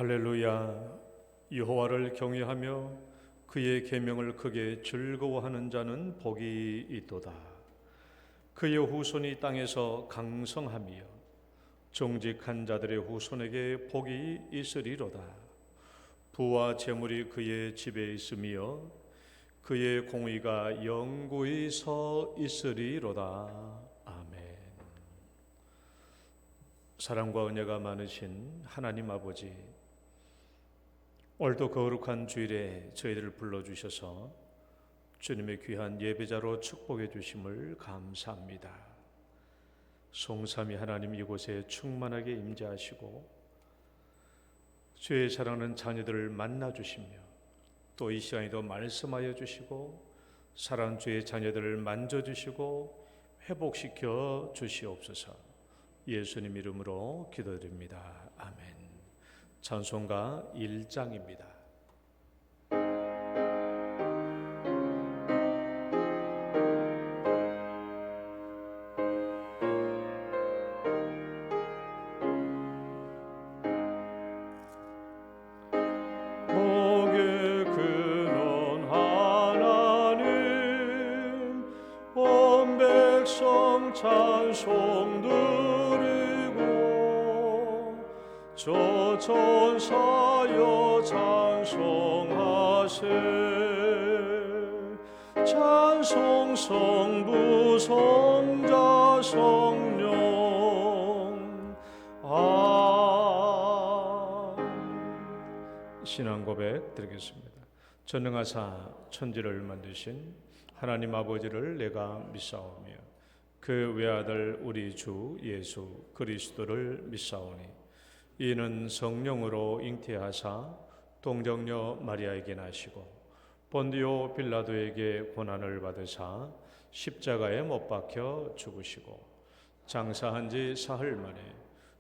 할렐루야. 여호와를 경외하며 그의 계명을 크게 즐거워하는 자는 복이 있도다. 그의 후손이 땅에서 강성하며 정직한 자들의 후손에게 복이 있으리로다. 부와 재물이 그의 집에 있으며 그의 공의가 영구히 서 있으리로다. 아멘. 사랑과 은혜가 많으신 하나님 아버지, 오늘도 거룩한 주일에 저희들을 불러주셔서 주님의 귀한 예배자로 축복해 주심을 감사합니다. 성삼위 하나님 이곳에 충만하게 임재하시고 주의 사랑하는 자녀들을 만나주시며 또 이 시간에도 말씀하여 주시고 사랑하는 주의 자녀들을 만져주시고 회복시켜 주시옵소서. 예수님 이름으로 기도드립니다. 아멘. 찬송가 1장입니다. 복의 근원 하나님, 온 백성 찬송 드리고 저 천사여 찬송하세. 찬송 성부 성자 성령. 신앙 고백 드리겠습니다. 전능하사 천지를 만드신 하나님 아버지를 내가 믿사오며 그 외아들 우리 주 예수 그리스도를 믿사오니 이는 성령으로 잉태하사 동정녀 마리아에게 나시고 본디오 빌라도에게 고난을 받으사 십자가에 못 박혀 죽으시고 장사한 지 사흘 만에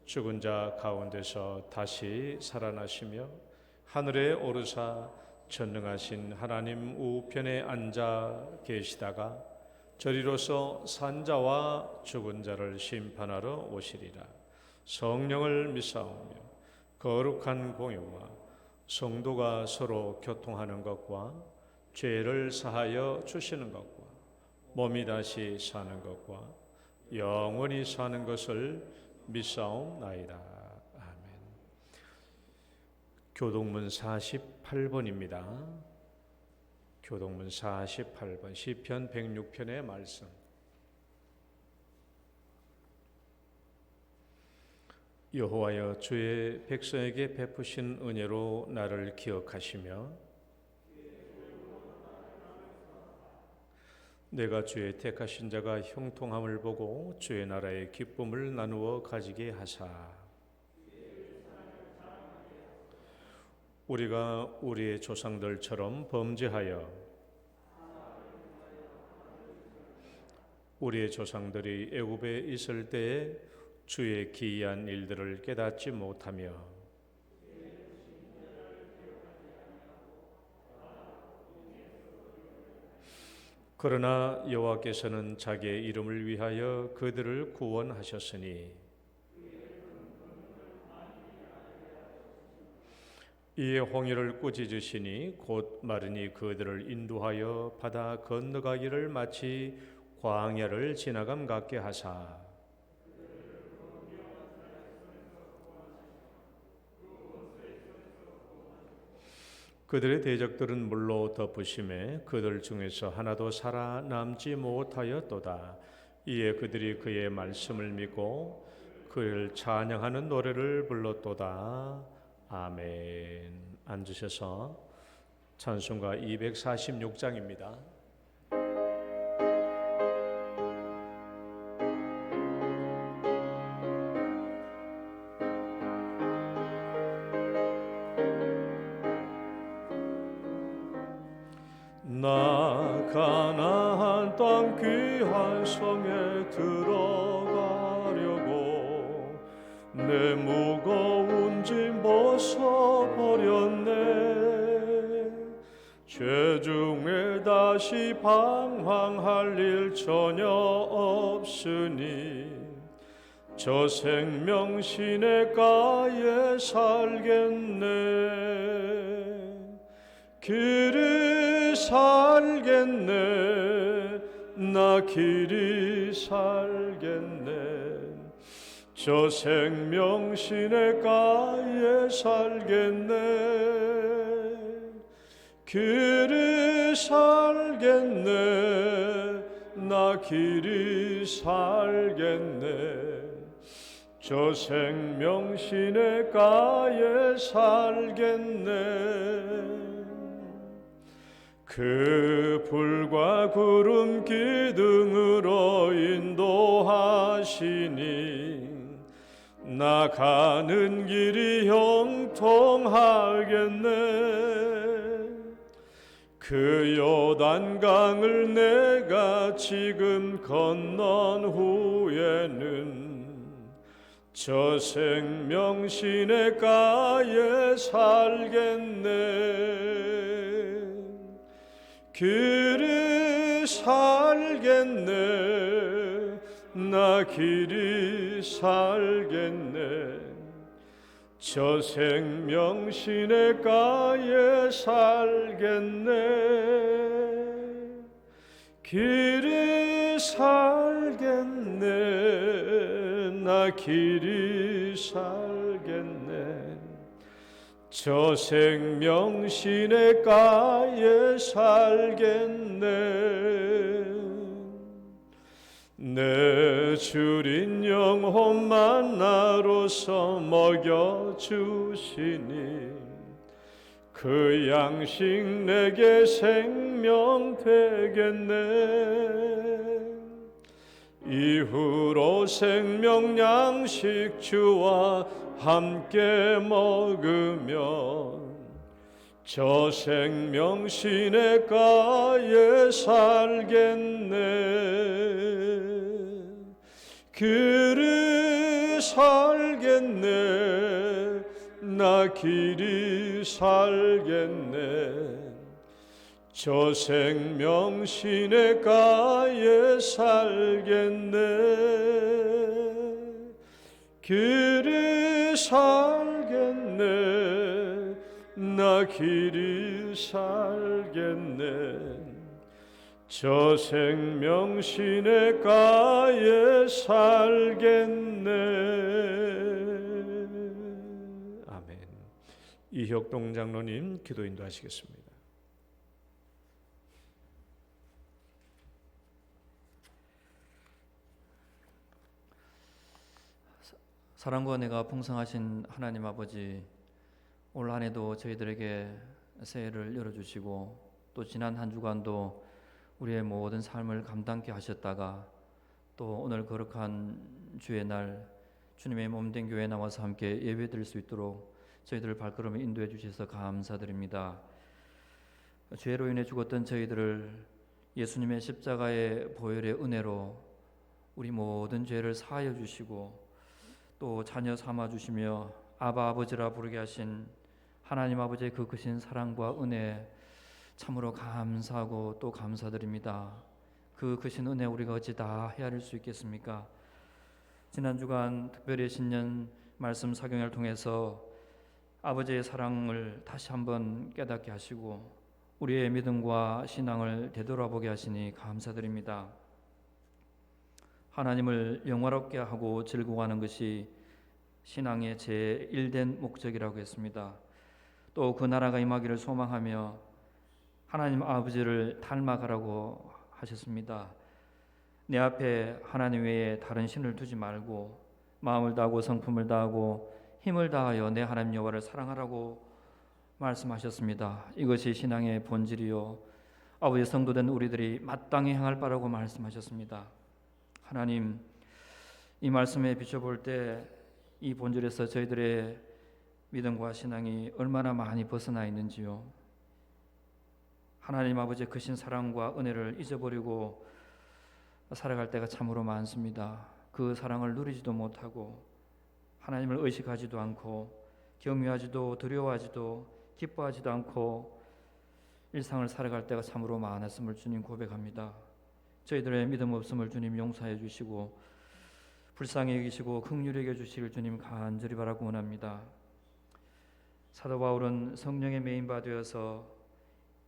죽은 자 가운데서 다시 살아나시며 하늘에 오르사 전능하신 하나님 우편에 앉아 계시다가 저리로서 산자와 죽은 자를 심판하러 오시리라. 성령을 믿사오며 거룩한 공유와 성도가 서로 교통하는 것과 죄를 사하여 주시는 것과 몸이 다시 사는 것과 영원히 사는 것을 믿사옵나이다. 아멘. 교동문 48번입니다. 교동문 48번 시편 106편의 말씀. 여호와여, 주의 백성에게 베푸신 은혜로 나를 기억하시며 내가 주의 택하신 자가 형통함을 보고 주의 나라의 기쁨을 나누어 가지게 하사 우리가 우리의 조상들처럼 범죄하여 우리의 조상들이 애굽에 있을 때에 주의 기이한 일들을 깨닫지 못하며 그러나 여호와께서는 자기의 이름을 위하여 그들을 구원하셨으니 이에 홍해를 꾸짖으시니 곧 마르니 그들을 인도하여 바다 건너가기를 마치 광야를 지나감 같게 하사 그들의 대적들은 물로 덮으심에 그들 중에서 하나도 살아남지 못하였도다. 이에 그들이 그의 말씀을 믿고 그를 찬양하는 노래를 불렀도다. 아멘. 앉으셔서 찬송가 246장입니다. 나 가나안 땅 귀한 성에 들어가려고 내 무거운 짐 벗어버렸네. 죄 중에 다시 방황할 일 전혀 없으니 저 생명 시냇가에 살겠네. 길이 살겠네. 나 길이 살겠네. 저 생명 시냇가에 살겠네. 길이 살겠네. 나 길이 살겠네. 저 생명 시냇가에 살겠네. 그 불과 구름 기둥으로 인도하시니 나 가는 길이 형통하겠네. 그 요단강을 내가 지금 건넌 후에는 저 생명 시냇가에 살겠네. 길이 살겠네. 나 길이 살겠네. 저 생명 시냇가에 살겠네. 길이 살겠네. 나 길이 살겠네. 저 생명 시냇가에 살겠네. 내 주린 영혼만 나로서 먹여주시니 그 양식 내게 생명 되겠네. 이후로 생명 양식 주와 함께 먹으면 저 생명 시냇가에 살겠네. 길이 살겠네. 나 길이 살겠네. 저 생명 시냇가에 살겠네. 길이 살겠네. 나 길이 살겠네. 저 생명 시냇가에 살겠네. 아멘. 이혁동 장로님 기도 인도하시겠습니다. 사랑과 은혜가 풍성하신 하나님 아버지, 올 한 해도 저희들에게 새해를 열어주시고 또 지난 한 주간도 우리의 모든 삶을 감당케 하셨다가 또 오늘 거룩한 주의 날 주님의 몸된 교회에 나와서 함께 예배드릴 수 있도록 저희들을 발걸음을 인도해 주셔서 감사드립니다. 죄로 인해 죽었던 저희들을 예수님의 십자가의 보혈의 은혜로 우리 모든 죄를 사하여 주시고 또 자녀 삼아 주시며 아바 아버지라 부르게 하신 하나님 아버지의 그 크신 사랑과 은혜 참으로 감사하고 또 감사드립니다. 그 크신 은혜 우리가 어찌 다 헤아릴 수 있겠습니까? 지난 주간 특별히 신년 말씀 사경을 통해서 아버지의 사랑을 다시 한번 깨닫게 하시고 우리의 믿음과 신앙을 되돌아보게 하시니 감사드립니다. 하나님을 영화롭게 하고 즐거워하는 것이 신앙의 제1된 목적이라고 했습니다. 또 그 나라가 임하기를 소망하며 하나님 아버지를 닮아가라고 하셨습니다. 내 앞에 하나님 외에 다른 신을 두지 말고 마음을 다하고 성품을 다하고 힘을 다하여 내 하나님 여호와를 사랑하라고 말씀하셨습니다. 이것이 신앙의 본질이요 아버지 성도된 우리들이 마땅히 행할 바라고 말씀하셨습니다. 하나님, 이 말씀에 비춰볼 때 이 본질에서 저희들의 믿음과 신앙이 얼마나 많이 벗어나 있는지요. 하나님 아버지의 크신 사랑과 은혜를 잊어버리고 살아갈 때가 참으로 많습니다. 그 사랑을 누리지도 못하고 하나님을 의식하지도 않고 경외하지도 두려워하지도 기뻐하지도 않고 일상을 살아갈 때가 참으로 많았음을 주님 고백합니다. 저희들의 믿음 없음을 주님 용서해 주시고 불쌍히 여기시고 긍휼히 여겨 주시길 주님 간절히 바라고 원합니다. 사도 바울은 성령의 메인바 되어서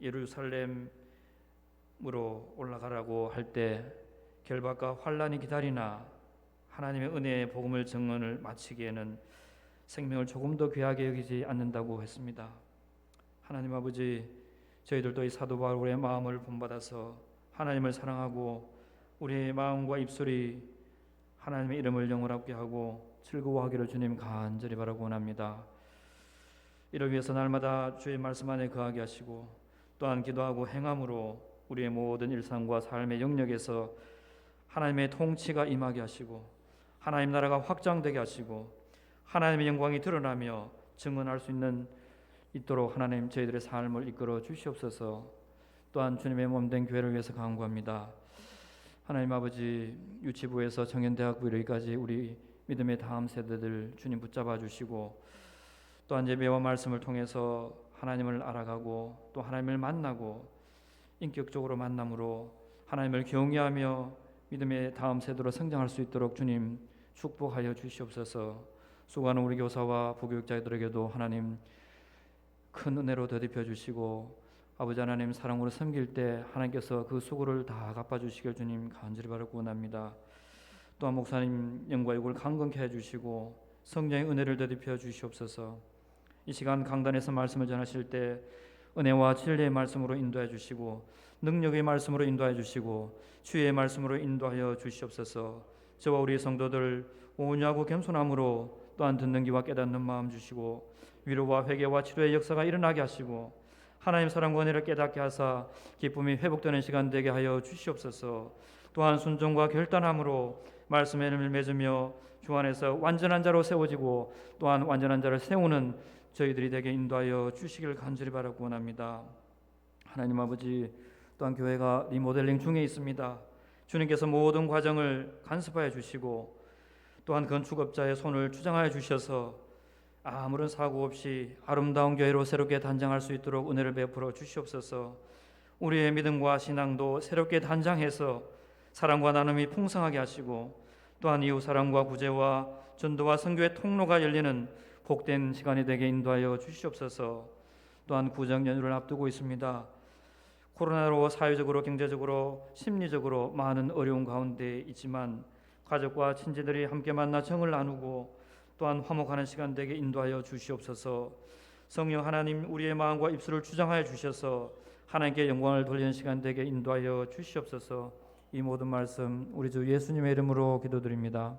예루살렘으로 올라가라고 할 때 결박과 환난이 기다리나 하나님의 은혜의 복음을 증언을 마치기에는 생명을 조금 더 귀하게 여기지 않는다고 했습니다. 하나님 아버지, 저희들도 이 사도 바울의 마음을 본받아서 하나님을 사랑하고 우리의 마음과 입술이 하나님의 이름을 영원하게 하고 즐거워하기를 주님 간절히 바라고 원합니다. 이를 위해서 날마다 주의 말씀 안에 거하게 하시고 또한 기도하고 행함으로 우리의 모든 일상과 삶의 영역에서 하나님의 통치가 임하게 하시고 하나님 나라가 확장되게 하시고 하나님의 영광이 드러나며 증언할 수 있도록 하나님 저희들의 삶을 이끌어 주시옵소서. 또한 주님의 몸된 교회를 위해서 간구합니다. 하나님 아버지, 유치부에서 청년대학부 이르기까지 우리 믿음의 다음 세대들 주님 붙잡아 주시고 또한 예배와 말씀을 통해서 하나님을 알아가고 또 하나님을 만나고 인격적으로 만남으로 하나님을 경외하며 믿음의 다음 세대로 성장할 수 있도록 주님 축복하여 주시옵소서. 수고하는 우리 교사와 부교육자들에게도 하나님 큰 은혜로 더딥혀 주시고 아버지 하나님 사랑으로 섬길 때 하나님께서 그 수고를 다 갚아주시길 주님 간절히 바라고 원합니다. 또한 목사님 영과 육을 강건케 해주시고 성령의 은혜를 더딥혀 주시옵소서. 이 시간 강단에서 말씀을 전하실 때 은혜와 진리의 말씀으로 인도해 주시고 능력의 말씀으로 인도해 주시고 주의 말씀으로 인도하여 주시옵소서. 저와 우리 성도들 온유하고 겸손함으로 또한 듣는 귀와 깨닫는 마음 주시고 위로와 회개와 치료의 역사가 일어나게 하시고 하나님 사랑과 은혜를 깨닫게 하사 기쁨이 회복되는 시간 되게 하여 주시옵소서. 또한 순종과 결단함으로 말씀의 이름을 맺으며 주 안에서 완전한 자로 세워지고 또한 완전한 자를 세우는 저희들이 되게 인도하여 주시길 간절히 바라고 원합니다. 하나님 아버지, 또한 교회가 리모델링 중에 있습니다. 주님께서 모든 과정을 간섭하여 주시고 또한 건축업자의 손을 주장하여 주셔서 아무런 사고 없이 아름다운 교회로 새롭게 단장할 수 있도록 은혜를 베풀어 주시옵소서. 우리의 믿음과 신앙도 새롭게 단장해서 사랑과 나눔이 풍성하게 하시고 또한 이웃 사랑과 구제와 전도와 선교의 통로가 열리는 복된 시간이 되게 인도하여 주시옵소서. 또한 구정 연휴를 앞두고 있습니다. 코로나로 사회적으로 경제적으로 심리적으로 많은 어려운 가운데 있지만 가족과 친지들이 함께 만나 정을 나누고 또한 화목하는 시간 되게 인도하여 주시옵소서. 성령 하나님, 우리의 마음과 입술을 주장하여 주셔서 하나님께 영광을 돌리는 시간 되게 인도하여 주시옵소서. 이 모든 말씀 우리 주 예수님의 이름으로 기도드립니다.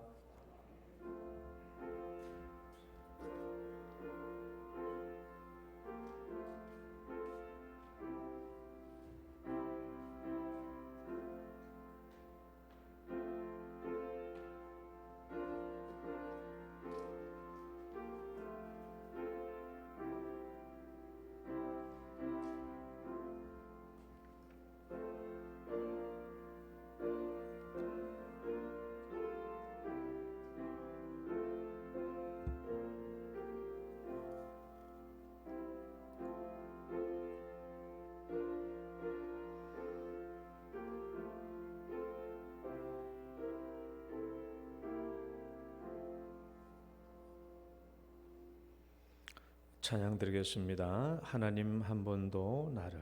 찬양 드리겠습니다. 하나님 한 번도 나를.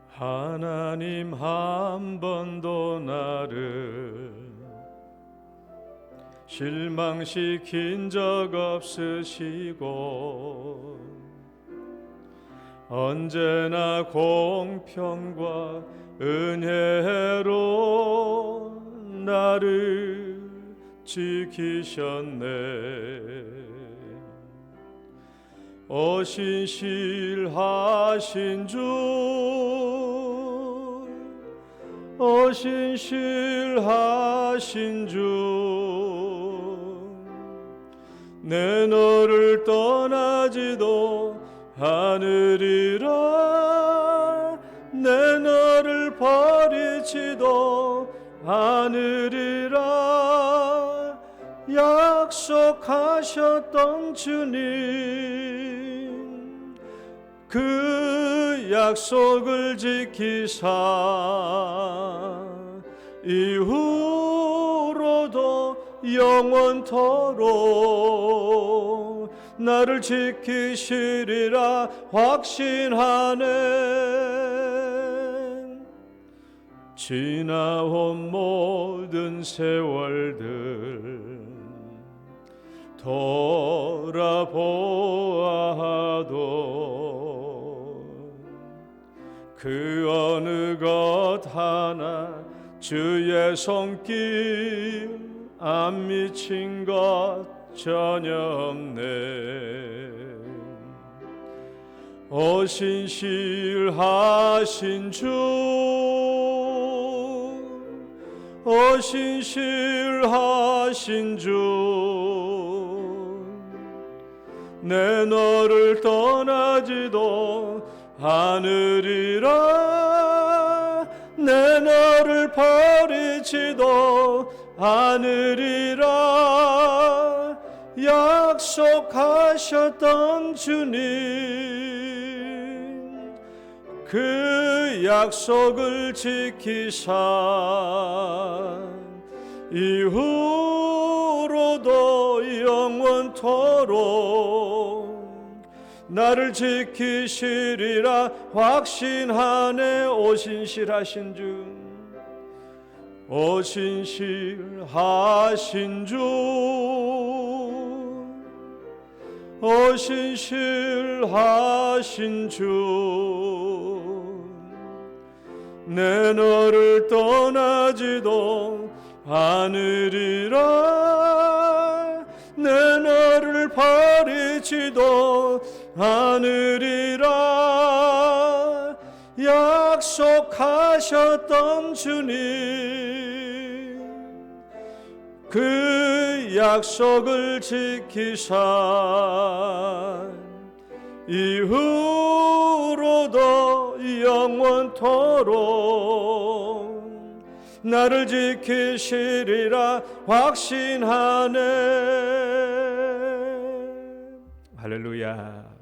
하나님 한 번도 나를 실망시킨 적 없으시고 언제나 공평과 은혜로 나를 지키셨네. 어신실하신 주, 어신실하신 주, 내 너를 떠나지도 않으리라. 내 너를 버리지도 않으리라. 약속하셨던 주님, 그 약속을 지키사 이후로도 영원토록 나를 지키시리라 확신하네. 지나온 모든 세월들 돌아보아도 그 어느 것 하나 주의 손길 안 미친 것 전혀 없네. 어신실하신 주, 어신실하신 주, 내 너를 떠나지도 않으리라, 내 너를 버리지도 않으리라. 약속하셨던 주님, 그 약속을 지키사 이후로도 영원토록 나를 지키시리라 확신하네. 오신실하신 주, 오신실하신 주, 오신실하신 주, 내 너를 떠나지도 않으리라, 내 너를 버리지도 않으리라. 약속하셨던 주님, 그 약속을 지키사 이후로도 영원토록 나를 지키시리라 확신하네. 할렐루야.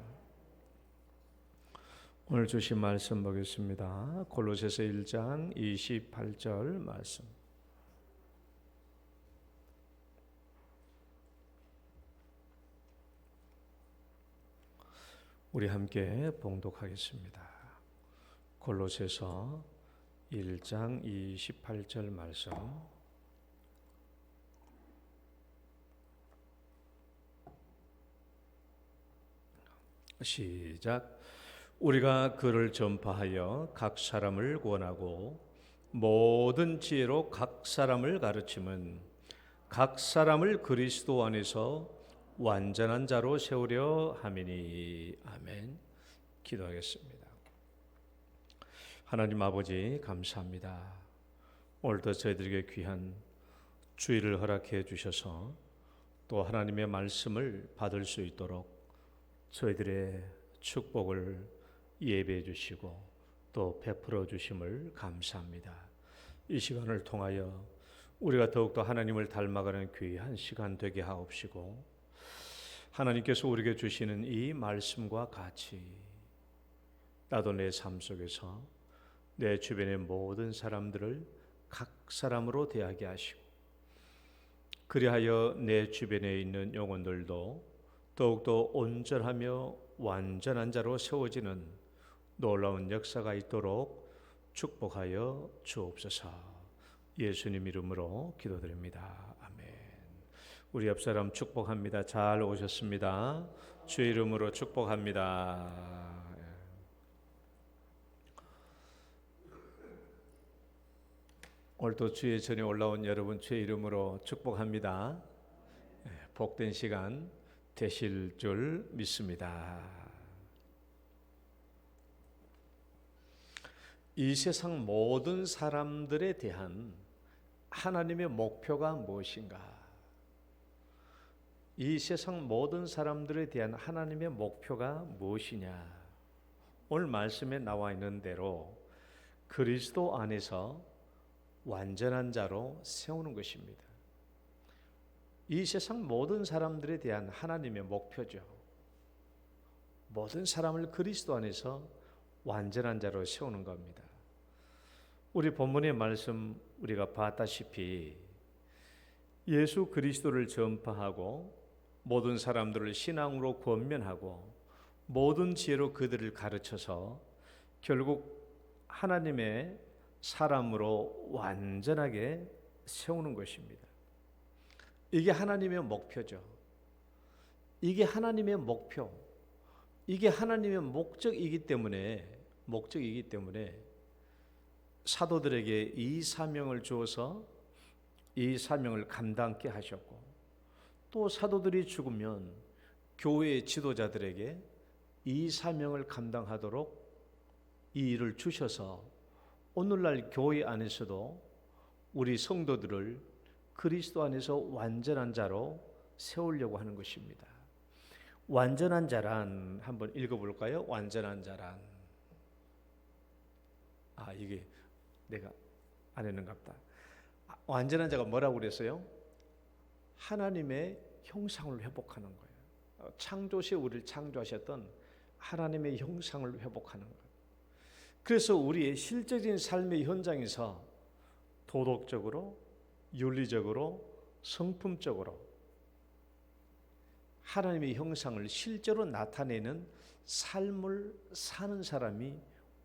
오늘 주신 말씀 보겠습니다. 골로새서 1장 28절 말씀. 우리 함께 봉독하겠습니다. 골로새서 1장 28절 말씀. 시작. 우리가 그를 전파하여 각 사람을 구원하고 모든 지혜로 각 사람을 가르침은 각 사람을 그리스도 안에서 완전한 자로 세우려 함이니. 아멘. 기도하겠습니다. 하나님 아버지 감사합니다. 오늘도 저희들에게 귀한 주일을 허락해 주셔서 또 하나님의 말씀을 받을 수 있도록 저희들의 축복을 예배해 주시고 또 베풀어 주심을 감사합니다. 이 시간을 통하여 우리가 더욱더 하나님을 닮아가는 귀한 시간 되게 하옵시고, 하나님께서 우리에게 주시는 이 말씀과 같이 나도 내 삶 속에서 내 주변의 모든 사람들을 각 사람으로 대하게 하시고, 그리하여 내 주변에 있는 영혼들도 더욱더 온전하며 완전한 자로 세워지는 놀라운 역사가 있도록 축복하여 주옵소서. 예수님 이름으로 기도드립니다. 아멘. 우리 옆 사람 축복합니다. 잘 오셨습니다. 주의 이름으로 축복합니다. 오늘도 주의 전에 올라온 여러분 주의 이름으로 축복합니다. 복된 시간 되실 줄 믿습니다. 이 세상 모든 사람들에 대한 하나님의 목표가 무엇인가? 이 세상 모든 사람들에 대한 하나님의 목표가 무엇이냐? 오늘 말씀에 나와 있는 대로 그리스도 안에서 완전한 자로 세우는 것입니다. 이 세상 모든 사람들에 대한 하나님의 목표죠. 모든 사람을 그리스도 안에서 완전한 자로 세우는 겁니다. 우리 본문의 말씀 우리가 봤다시피 예수 그리스도를 전파하고 모든 사람들을 신앙으로 권면하고 모든 지혜로 그들을 가르쳐서 결국 하나님의 사람으로 완전하게 세우는 것입니다. 이게 하나님의 목표죠. 이게 하나님의 목표. 이게 하나님의 목적이기 때문에 사도들에게 이 사명을 주어서 이 사명을 감당케 하셨고, 또 사도들이 죽으면 교회의 지도자들에게 이 사명을 감당하도록 이 일을 주셔서 오늘날 교회 안에서도 우리 성도들을 그리스도 안에서 완전한 자로 세우려고 하는 것입니다. 완전한 자란 한번 읽어볼까요? 완전한 자란. 이게 내가 안 했는갑다. 완전한 자가 뭐라고 그랬어요? 하나님의 형상을 회복하는 거예요. 창조시에 우리를 창조하셨던 하나님의 형상을 회복하는 거예요. 그래서 우리의 실제적인 삶의 현장에서 도덕적으로, 윤리적으로, 성품적으로 하나님의 형상을 실제로 나타내는 삶을 사는 사람이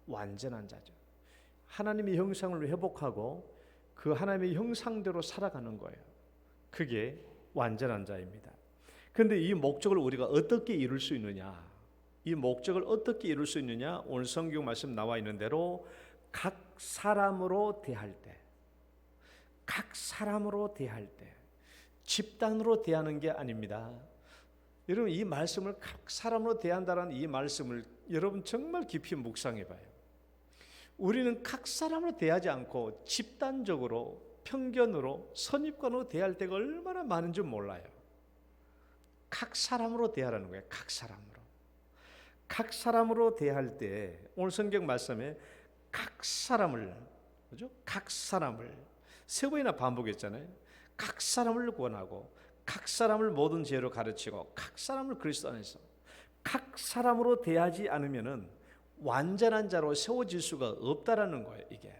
완전한 자죠. 하나님의 형상을 회복하고 그 하나님의 형상대로 살아가는 거예요. 그게 완전한 자입니다. 그런데 이 목적을 우리가 어떻게 이룰 수 있느냐? 이 목적을 어떻게 이룰 수 있느냐? 오늘 성경 말씀 나와 있는 대로 각 사람으로 대할 때, 집단으로 대하는 게 아닙니다. 여러분, 이 말씀을 각 사람으로 대한다는 이 말씀을 여러분 정말 깊이 묵상해 봐요. 우리는 각 사람으로 대하지 않고 집단적으로, 편견으로, 선입관으로 대할 때가 얼마나 많은 줄 몰라요. 각 사람으로 대하라는 거예요. 각 사람으로 대할 때 오늘 성경 말씀에 각 사람을 세 번이나 반복했잖아요. 각 사람을 구원하고 각 사람을 모든 지혜로 가르치고 각 사람을 그리스도 안에서 각 사람으로 대하지 않으면은 완전한 자로 세워질 수가 없다라는 거예요. 이게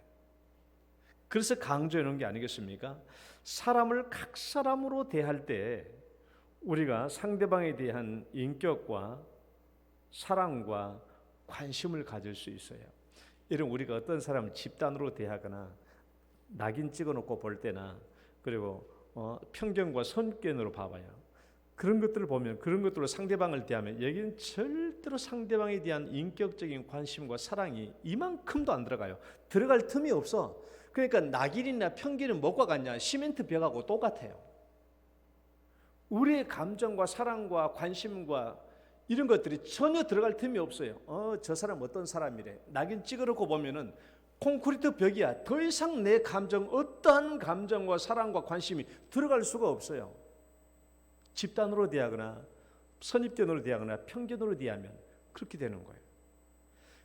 그래서 강조해 놓은 게 아니겠습니까? 사람을 각 사람으로 대할 때 우리가 상대방에 대한 인격과 사랑과 관심을 가질 수 있어요. 이런 우리가 어떤 사람을 집단으로 대하거나 낙인 찍어놓고 볼 때나 그리고 편견과 선견으로 봐봐요. 그런 것들을 보면 그런 것들로 상대방을 대하면 여기는 절대로 상대방에 대한 인격적인 관심과 사랑이 이만큼도 안 들어가요. 들어갈 틈이 없어. 그러니까 낙인이나 편견은 뭐가 같냐? 시멘트 벽하고 똑같아요. 우리의 감정과 사랑과 관심과 이런 것들이 전혀 들어갈 틈이 없어요. 저 사람 어떤 사람이래. 낙인 찍어놓고 보면은 콘크리트 벽이야. 더 이상 내 감정, 어떠한 감정과 사랑과 관심이 들어갈 수가 없어요. 집단으로 대하거나 선입견으로 대하거나 편견으로 대하면 그렇게 되는 거예요.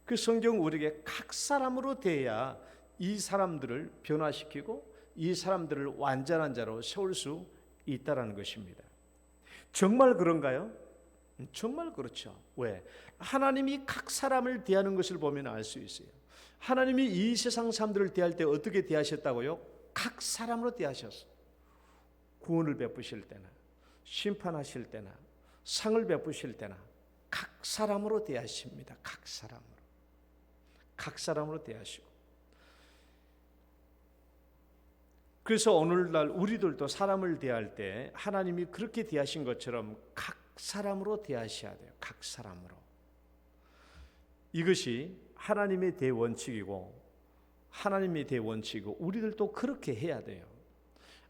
그 성경은 우리에게 각 사람으로 대해야 이 사람들을 변화시키고 이 사람들을 완전한 자로 세울 수 있다는 것입니다. 정말 그런가요? 정말 그렇죠. 왜? 하나님이 각 사람을 대하는 것을 보면 알 수 있어요. 하나님이 이 세상 사람들을 대할 때 어떻게 대하셨다고요? 각 사람으로 대하셨어요. 구원을 베푸실 때나 심판하실 때나 상을 베푸실 때나 각 사람으로 대하십니다. 각 사람으로 대하시고. 그래서 오늘날 우리들도 사람을 대할 때 하나님이 그렇게 대하신 것처럼 각 사람으로 대하셔야 돼요. 각 사람으로. 이것이 하나님의 대원칙이고 우리들도 그렇게 해야 돼요.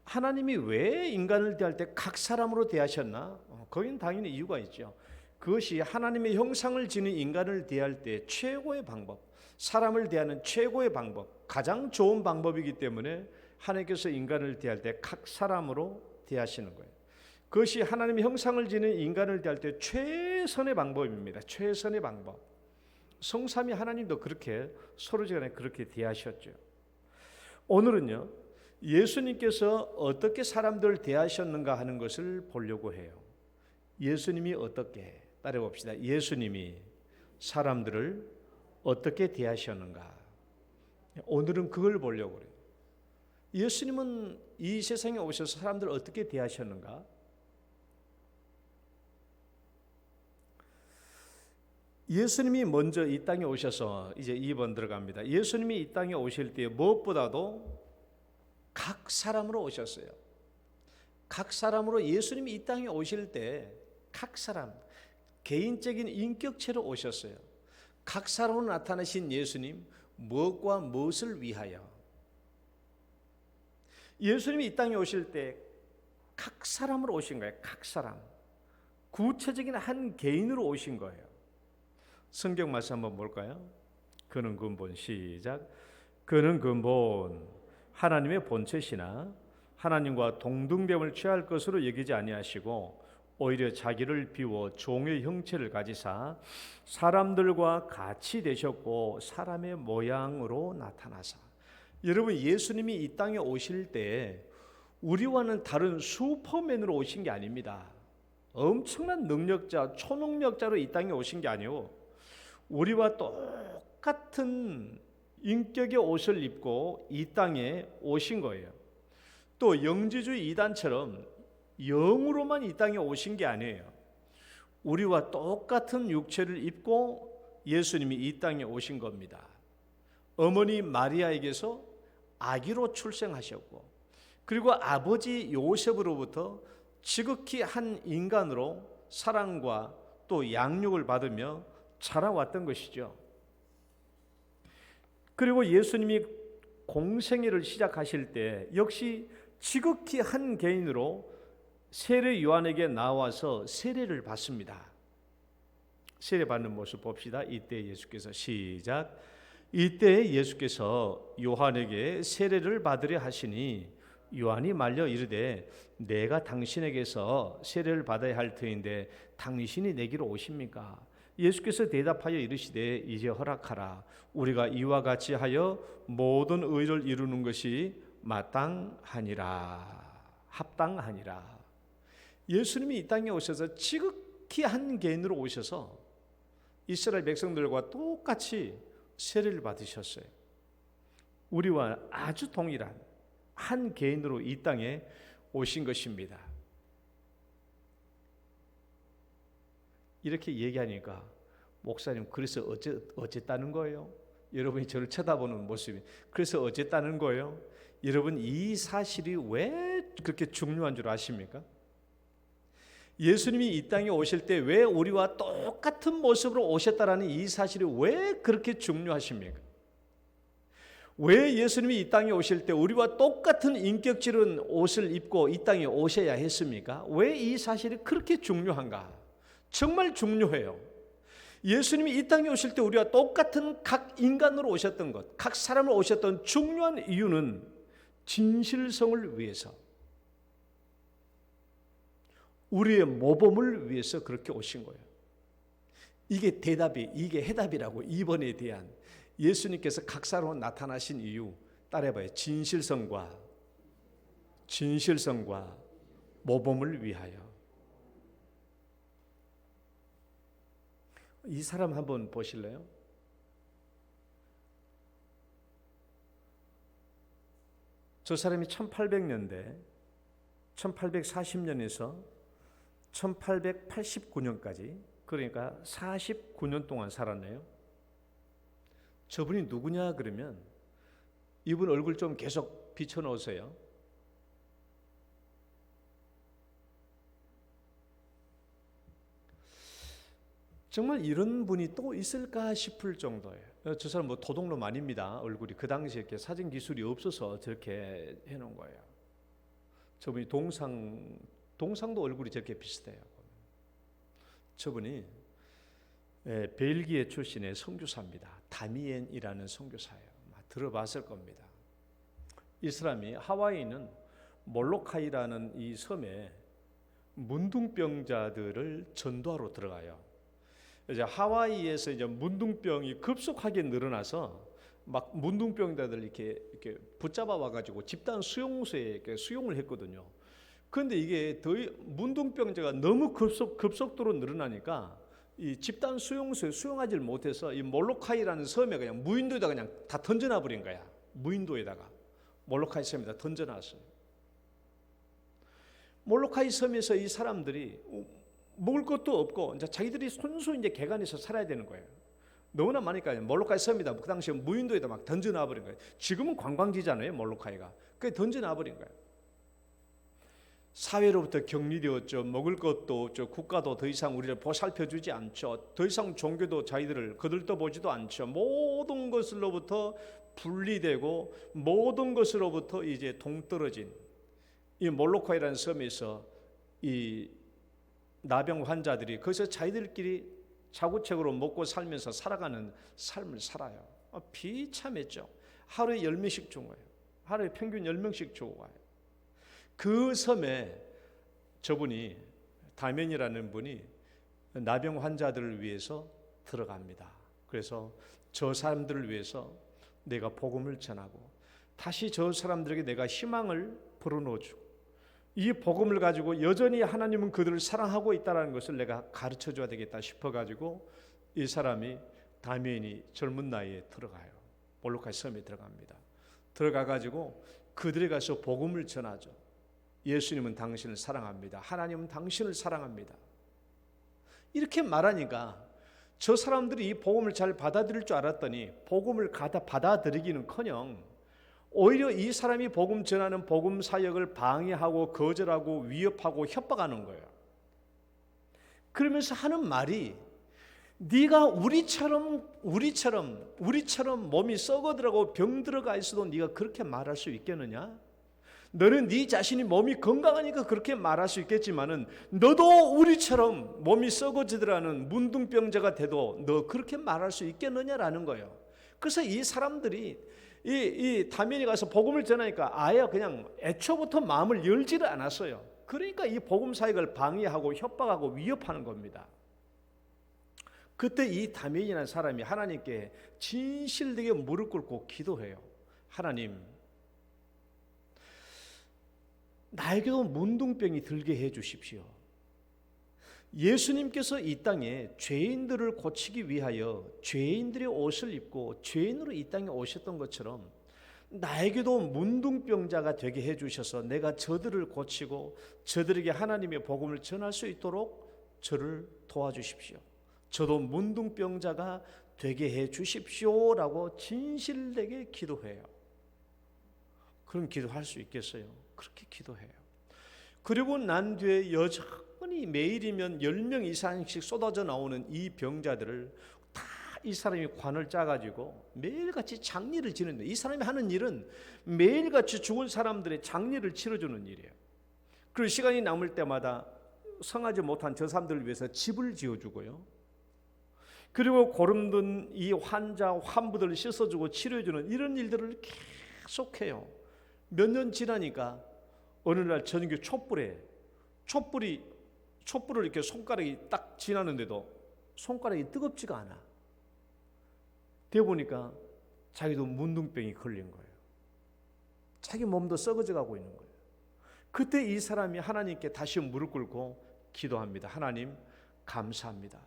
하나님이 왜 인간을 대할 때 각 사람으로 대하셨나? 거긴 당연히 이유가 있죠. 그것이 하나님의 형상을 지닌 인간을 대할 때 최고의 방법, 사람을 대하는 최고의 방법, 가장 좋은 방법이기 때문에 하나님께서 인간을 대할 때 각 사람으로 대하시는 거예요. 그것이 하나님의 형상을 지닌 인간을 대할 때 최선의 방법입니다. 최선의 방법. 성삼위 하나님도 그렇게 서로지간에 그렇게 대하셨죠. 오늘은요, 예수님께서 어떻게 사람들을 대하셨는가 하는 것을 보려고 해요. 예수님이 어떻게, 따라봅시다. 예수님이 사람들을 어떻게 대하셨는가. 오늘은 그걸 보려고 그래요. 예수님은 이 세상에 오셔서 사람들을 어떻게 대하셨는가? 예수님이 먼저 이 땅에 오셔서 이제 2번 들어갑니다. 예수님이 이 땅에 오실 때 무엇보다도 각 사람으로 오셨어요. 각 사람으로 예수님이 이 땅에 오실 때 각 사람, 개인적인 인격체로 오셨어요. 각 사람으로 나타나신 예수님, 무엇과 무엇을 위하여? 예수님이 이 땅에 오실 때 각 사람으로 오신 거예요. 각 사람. 구체적인 한 개인으로 오신 거예요. 성경 말씀 한번 볼까요? 그는 근본, 시작. 그는 근본 하나님의 본체시나 하나님과 동등됨을 취할 것으로 여기지 아니하시고 오히려 자기를 비워 종의 형체를 가지사 사람들과 같이 되셨고 사람의 모양으로 나타나사. 여러분, 예수님이 이 땅에 오실 때 우리와는 다른 슈퍼맨으로 오신 게 아닙니다. 엄청난 능력자, 초능력자로 이 땅에 오신 게 아니고 우리와 똑같은 인격의 옷을 입고 이 땅에 오신 거예요. 또 영지주의 이단처럼 영으로만 이 땅에 오신 게 아니에요. 우리와 똑같은 육체를 입고 예수님이 이 땅에 오신 겁니다. 어머니 마리아에게서 아기로 출생하셨고, 그리고 아버지 요셉으로부터 지극히 한 인간으로 사랑과 또 양육을 받으며 자라왔던 것이죠. 그리고 예수님이 공생애를 시작하실 때 역시 지극히 한 개인으로 세례 요한에게 나와서 세례를 받습니다. 세례 받는 모습 봅시다. 이때 예수께서, 시작. 이때 예수께서 요한에게 세례를 받으려 하시니 요한이 말려 이르되 내가 당신에게서 세례를 받아야 할 터인데 당신이 내기로 오십니까? 예수께서 대답하여 이르시되 이제 허락하라. 우리가 이와 같이 하여 모든 의를 이루는 것이 마땅하니라. 합당하니라. 예수님이 이 땅에 오셔서 지극히 한 개인으로 오셔서 이스라엘 백성들과 똑같이 세례를 받으셨어요. 우리와 아주 동일한 한 개인으로 이 땅에 오신 것입니다. 이렇게 얘기하니까 목사님, 그래서 어쨌다는 거예요? 여러분이 저를 쳐다보는 모습이 그래서 어쨌다는 거예요? 여러분, 이 사실이 왜 그렇게 중요한 줄 아십니까? 예수님이 이 땅에 오실 때 왜 우리와 똑같은 모습으로 오셨다라는 이 사실이 왜 그렇게 중요하십니까? 왜 예수님이 이 땅에 오실 때 우리와 똑같은 인격질은 옷을 입고 이 땅에 오셔야 했습니까? 왜 이 사실이 그렇게 중요한가? 정말 중요해요. 예수님이 이 땅에 오실 때 우리와 똑같은 각 인간으로 오셨던 것, 각 사람으로 오셨던 중요한 이유는 진실성을 위해서, 우리의 모범을 위해서 그렇게 오신 거예요. 이게 해답이라고. 이번에 대한 예수님께서 각 사람으로 나타나신 이유 따라해봐요. 진실성과 모범을 위하여. 이 사람 한번 보실래요? 저 사람이 1800년대 1840년에서 1889년까지, 그러니까 49년 동안 살았네요. 저분이 누구냐 그러면 이분 얼굴 좀 계속 비춰놓으세요. 정말 이런 분이 또 있을까 싶을 정도예요. 저 사람 뭐 도둑놈 아닙니다. 얼굴이 그 당시에 이렇게 사진 기술이 없어서 저렇게 해놓은 거예요. 저분이 동상도 얼굴이 저렇게 비슷해요. 저분이 벨기에 출신의 선교사입니다. 다미엔이라는 선교사예요. 들어봤을 겁니다. 이 사람이 하와이에 있는 몰로카이라는 이 섬에 문둥병자들을 전도하러 들어가요. 이제 하와이에서 이제 문둥병이 급속하게 늘어나서 막 문둥병자들 이렇게 붙잡아 와가지고 집단 수용소에 이렇게 수용을 했거든요. 그런데 이게 문둥병자가 너무 급속도로 늘어나니까 이 집단 수용소에 수용하지를 못해서 이 몰로카이라는 섬에 그냥 무인도에다가 그냥 다 던져놔 버린 거야. 무인도에다가 몰로카이 섬에다 던져놨어요. 몰로카이 섬에서 이 사람들이 먹을 것도 없고 이제 자기들이 손수 이제 개간해서 살아야 되는 거예요. 너무나 많으니까 몰로카이 섬이다. 그 당시에 무인도에다 막 던져놔 버린 거예요. 지금은 관광지잖아요, 몰로카이가. 그래 던져놔 버린 거예요. 사회로부터 격리되었죠. 먹을 것도 없죠. 국가도 더 이상 우리를 보살펴주지 않죠. 더 이상 종교도 자기들을 거들떠보지도 않죠. 모든 것으로부터 분리되고 모든 것으로부터 이제 동떨어진 이 몰로카이라는 섬에서 이 나병 환자들이 거기서 자기들끼리 자구책으로 먹고 살면서 살아가는 삶을 살아요. 비참했죠. 하루에 10명씩 죽어요. 하루에 평균 10명씩 죽어가요. 그 섬에 저분이 다면이라는 분이 나병 환자들을 위해서 들어갑니다. 그래서 저 사람들을 위해서 내가 복음을 전하고 다시 저 사람들에게 내가 희망을 불어넣어주고 이 복음을 가지고 여전히 하나님은 그들을 사랑하고 있다는 것을 내가 가르쳐줘야 되겠다 싶어가지고 이 사람이 다면이 젊은 나이에 들어가요. 몰로카이 섬에 들어갑니다. 들어가가지고 그들에 가서 복음을 전하죠. 예수님은 당신을 사랑합니다. 하나님은 당신을 사랑합니다. 이렇게 말하니까 저 사람들이 이 복음을 잘 받아들일 줄 알았더니 복음을 받아들이기는커녕 오히려 이 사람이 복음 전하는 복음 사역을 방해하고 거절하고 위협하고 협박하는 거예요. 그러면서 하는 말이 네가 우리처럼 몸이 썩어들어가고 병들어가 있어도 네가 그렇게 말할 수 있겠느냐? 너는 네 자신이 몸이 건강하니까 그렇게 말할 수 있겠지만은 너도 우리처럼 몸이 썩어지더라는 문둥병자가 돼도 너 그렇게 말할 수 있겠느냐라는 거예요. 그래서 이 사람들이 이 다면이 가서 복음을 전하니까 아예 그냥 애초부터 마음을 열지를 않았어요. 그러니까 이 복음 사역을 방해하고 협박하고 위협하는 겁니다. 그때 이 다면이라는 사람이 하나님께 진실되게 무릎 꿇고 기도해요. 하나님, 나에게도 문둥병이 들게 해 주십시오. 예수님께서 이 땅에 죄인들을 고치기 위하여 죄인들의 옷을 입고 죄인으로 이 땅에 오셨던 것처럼 나에게도 문둥병자가 되게 해 주셔서 내가 저들을 고치고 저들에게 하나님의 복음을 전할 수 있도록 저를 도와주십시오. 저도 문둥병자가 되게 해 주십시오라고 진실되게 기도해요. 그럼 기도할 수 있겠어요? 그렇게 기도해요. 그리고 난 뒤에 여전히 매일이면 10명 이상씩 쏟아져 나오는 이 병자들을 다 이 사람이 관을 짜가지고 매일같이 장례를 지는데 이 사람이 하는 일은 매일같이 죽은 사람들의 장례를 치러주는 일이에요. 그리고 시간이 남을 때마다 성하지 못한 저 사람들을 위해서 집을 지어주고요. 그리고 고름든 이 환부들을 씻어주고 치료해주는 이런 일들을 계속해요. 몇 년 지나니까 어느 날 저녁에 촛불을 이렇게 손가락이 딱 지나는데도 손가락이 뜨겁지가 않아. 되어보니까 자기도 문둥병이 걸린 거예요. 자기 몸도 썩어져 가고 있는 거예요. 그때 이 사람이 하나님께 다시 무릎 꿇고 기도합니다. 하나님, 감사합니다.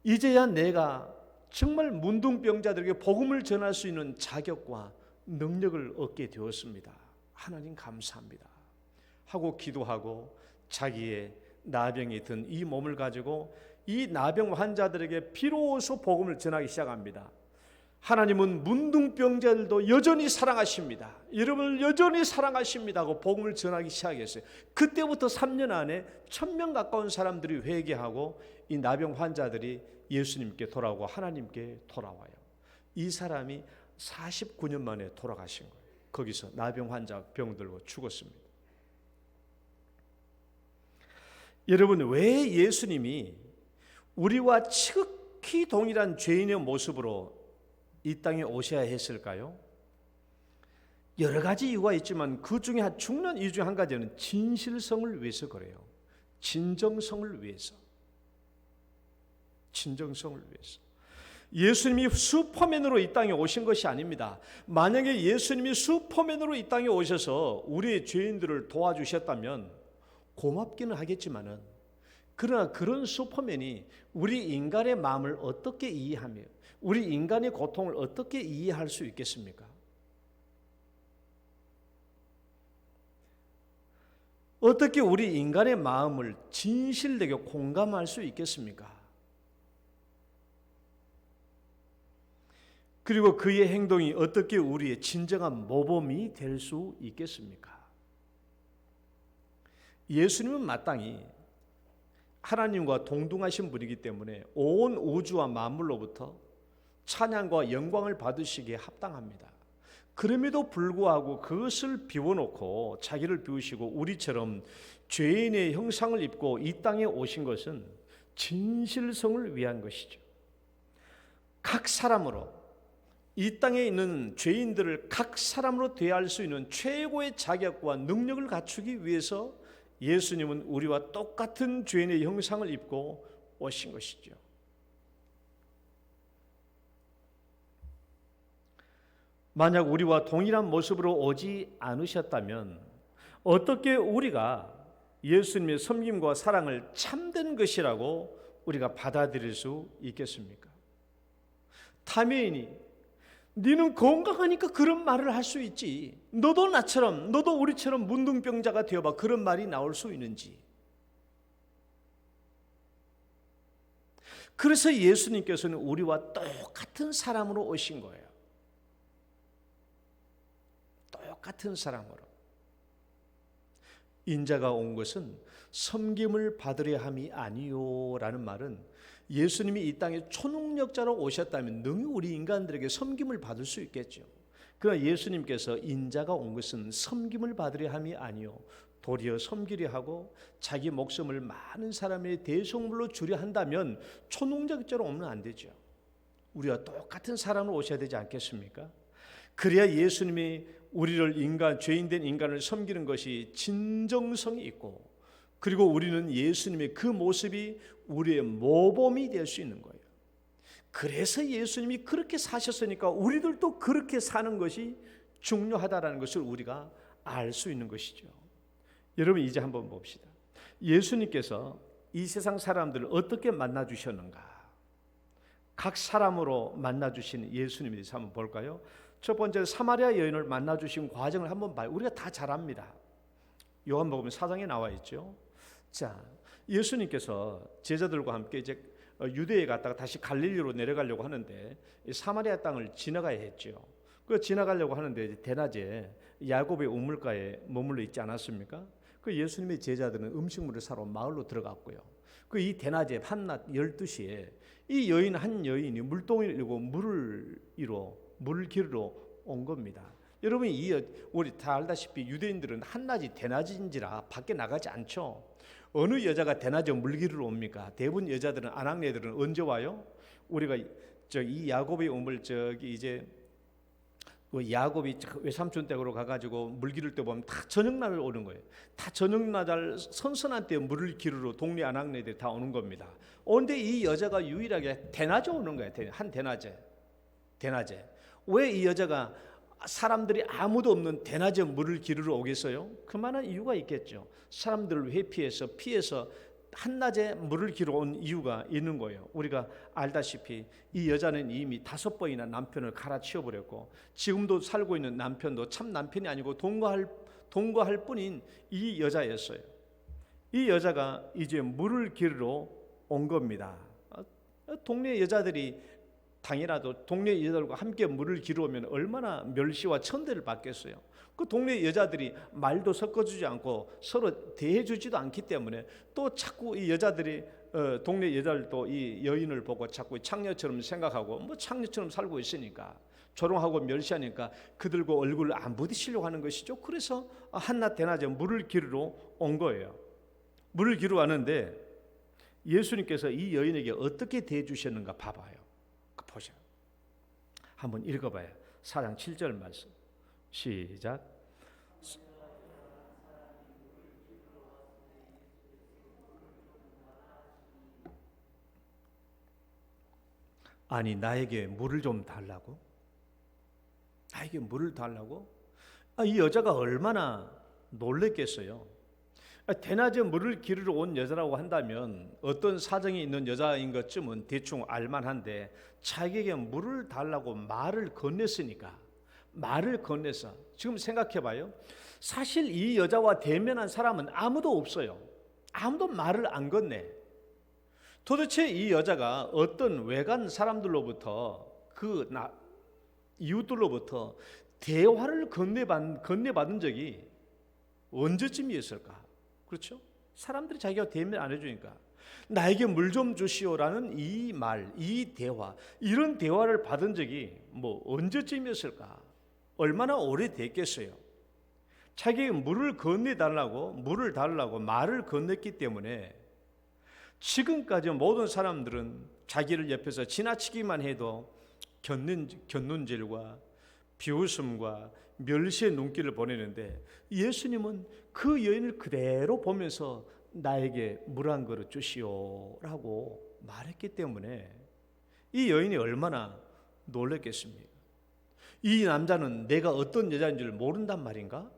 이제야 내가 정말 문둥병자들에게 복음을 전할 수 있는 자격과 능력을 얻게 되었습니다. 하나님 감사합니다. 하고 기도하고 자기의 나병이 든 이 몸을 가지고 이 나병 환자들에게 비로소 복음을 전하기 시작합니다. 하나님은 문둥병자들도 여전히 사랑하십니다. 여러분을 여전히 사랑하십니다 하고 복음을 전하기 시작했어요. 그때부터 3년 안에 1000명 가까운 사람들이 회개하고 이 나병 환자들이 예수님께 돌아오고 하나님께 돌아와요. 이 사람이 49년 만에 돌아가신 거예요. 거기서 나병 환자 병들고 죽었습니다. 여러분, 왜 예수님이 우리와 지극히 동일한 죄인의 모습으로 이 땅에 오셔야 했을까요? 여러 가지 이유가 있지만 그 중에 중요한 이유 중 한 가지는 진실성을 위해서 그래요. 진정성을 위해서. 예수님이 슈퍼맨으로 이 땅에 오신 것이 아닙니다. 만약에 예수님이 슈퍼맨으로 이 땅에 오셔서 우리의 죄인들을 도와주셨다면 고맙기는 하겠지만은, 그러나 그런 슈퍼맨이 우리 인간의 마음을 어떻게 이해하며 우리 인간의 고통을 어떻게 이해할 수 있겠습니까? 어떻게 우리 인간의 마음을 진실되게 공감할 수 있겠습니까? 그리고 그의 행동이 어떻게 우리의 진정한 모범이 될 수 있겠습니까? 예수님은 마땅히 하나님과 동등하신 분이기 때문에 온 우주와 만물로부터 찬양과 영광을 받으시기에 합당합니다. 그럼에도 불구하고 그것을 비워놓고 자기를 비우시고 우리처럼 죄인의 형상을 입고 이 땅에 오신 것은 진실성을 위한 것이죠. 각 사람으로, 이 땅에 있는 죄인들을 각 사람으로 대할 수 있는 최고의 자격과 능력을 갖추기 위해서 예수님은 우리와 똑같은 죄인의 형상을 입고 오신 것이죠. 만약 우리와 동일한 모습으로 오지 않으셨다면 어떻게 우리가 예수님의 섬김과 사랑을 참된 것이라고 우리가 받아들일 수 있겠습니까? 타매인이 너는 건강하니까 그런 말을 할 수 있지, 너도 나처럼, 너도 우리처럼 문둥병자가 되어봐, 그런 말이 나올 수 있는지. 그래서 예수님께서는 우리와 똑같은 사람으로 오신 거예요. 똑같은 사람으로. 인자가 온 것은 섬김을 받으려 함이 아니요라는 말은 예수님이 이 땅에 초능력자로 오셨다면 능히 우리 인간들에게 섬김을 받을 수 있겠죠. 그러나 예수님께서 인자가 온 것은 섬김을 받으려 함이 아니요 도리어 섬기려 하고 자기 목숨을 많은 사람의 대속물로 주려 한다면 초능력자로 오면 안 되죠. 우리와 똑같은 사람으로 오셔야 되지 않겠습니까? 그래야 예수님이 우리를 죄인된 인간을 섬기는 것이 진정성이 있고, 그리고 우리는 예수님의 그 모습이 우리의 모범이 될 수 있는 거예요. 그래서 예수님이 그렇게 사셨으니까 우리들도 그렇게 사는 것이 중요하다는 것을 우리가 알 수 있는 것이죠. 여러분, 이제 한번 봅시다. 예수님께서 이 세상 사람들을 어떻게 만나 주셨는가? 각 사람으로 만나 주신 예수님에 대해서 한번 볼까요? 첫 번째, 사마리아 여인을 만나 주신 과정을 한번 봐요. 우리가 다 잘 압니다. 요한복음 4장에 나와 있죠. 자, 예수님께서 제자들과 함께 이제 유대에 갔다가 다시 갈릴리로 내려가려고 하는데 사마리아 땅을 지나가야 했죠. 그 지나가려고 하는데 대낮에 야곱의 우물가에 머물러 있지 않았습니까? 그 예수님의 제자들은 음식물을 사러 마을로 들어갔고요. 그 이 대낮에 한낮 12시에 이 한 여인이 물동이를 이고 물을 기르러 온 겁니다. 여러분, 우리 다 알다시피 유대인들은 한낮이 대낮인지라 밖에 나가지 않죠. 어느 여자가 대낮에 물 기르러 옵니까? 대부분 여자들은, 아낙네들은 언제 와요? 우리가 이 야곱의 우물 이제 그 야곱이 외삼촌 댁으로 가가지고 물 기를 때 보면 다 저녁날 오는 거예요. 다 저녁날 선선한 때 물을 기르러 동네 아낙네들이 다 오는 겁니다. 그런데 이 여자가 유일하게 대낮에 오는 거예요. 한 대낮에. 왜 이 여자가 사람들이 아무도 없는 대낮에 물을 기르러 오겠어요? 그만한 이유가 있겠죠. 사람들을 피해서 한낮에 물을 기르러 온 이유가 있는 거예요. 우리가 알다시피 이 여자는 이미 5번이나 남편을 갈아치워버렸고 지금도 살고 있는 남편도 참 남편이 아니고 동거할 뿐인 이 여자였어요. 이 여자가 이제 물을 기르러 온 겁니다. 동네 여자들이 당연하도 동네 여자들과 함께 물을 기르면 얼마나 멸시와 천대를 받겠어요. 그 동네 여자들이 말도 섞어주지 않고 서로 대해주지도 않기 때문에 또 자꾸 이 여자들이 동네 여자들도 이 여인을 보고 자꾸 창녀처럼 생각하고 뭐 창녀처럼 살고 있으니까 조롱하고 멸시하니까 그들과 얼굴을 안 부딪히려고 하는 것이죠. 그래서 한낮 대낮에 물을 기르러 온 거예요. 물을 기르러 왔는데 예수님께서 이 여인에게 어떻게 대해주셨는가 봐봐요. 보세요. 한번 읽어봐요. 4장 7절 말씀. 시작. 아니 나에게 물을 좀 달라고? 나에게 물을 달라고? 이 여자가 얼마나 놀랬겠어요. 대낮에 물을 기르러 온 여자라고 한다면 어떤 사정이 있는 여자인 것쯤은 대충 알만한데 자기에게 물을 달라고 말을 건넸으니까, 말을 건넸어. 지금 생각해봐요. 사실 이 여자와 대면한 사람은 아무도 없어요. 아무도 말을 안 건네. 도대체 이 여자가 어떤 외간 사람들로부터, 이웃들로부터 대화를 건네받은 적이 언제쯤이었을까? 그렇죠? 사람들이 자기가 대면 안 해주니까 나에게 물 좀 주시오라는 이 말, 이 대화, 이런 대화를 받은 적이 언제쯤이었을까? 얼마나 오래됐겠어요? 자기에게 물을 건네달라고, 물을 달라고 말을 건넸기 때문에 지금까지 모든 사람들은 자기를 옆에서 지나치기만 해도 곁눈질과 비웃음과 멸시의 눈길을 보내는데 예수님은 그 여인을 그대로 보면서 나에게 물 한 그릇 주시오라고 말했기 때문에 이 여인이 얼마나 놀랐겠습니까? 이 남자는 내가 어떤 여자인 줄 모른단 말인가?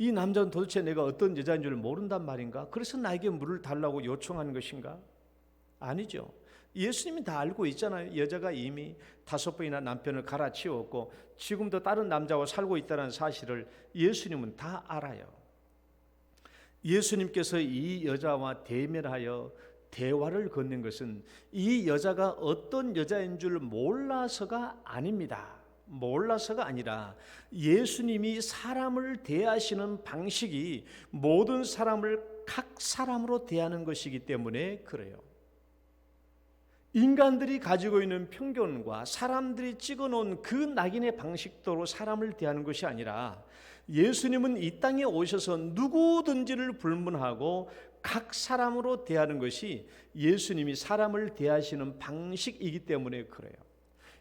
이 남자는 도대체 내가 어떤 여자인 줄 모른단 말인가? 그래서 나에게 물을 달라고 요청하는 것인가? 아니죠. 예수님이 다 알고 있잖아요. 여자가 이미 5번이나 남편을 갈아치웠고 지금도 다른 남자와 살고 있다는 사실을 예수님은 다 알아요. 예수님께서 이 여자와 대면하여 대화를 건넨 것은 이 여자가 어떤 여자인 줄 몰라서가 아닙니다. 몰라서가 아니라 예수님이 사람을 대하시는 방식이 모든 사람을 각 사람으로 대하는 것이기 때문에 그래요. 인간들이 가지고 있는 편견과 사람들이 찍어놓은 그 낙인의 방식대로 사람을 대하는 것이 아니라 예수님은 이 땅에 오셔서 누구든지를 불문하고 각 사람으로 대하는 것이 예수님이 사람을 대하시는 방식이기 때문에 그래요.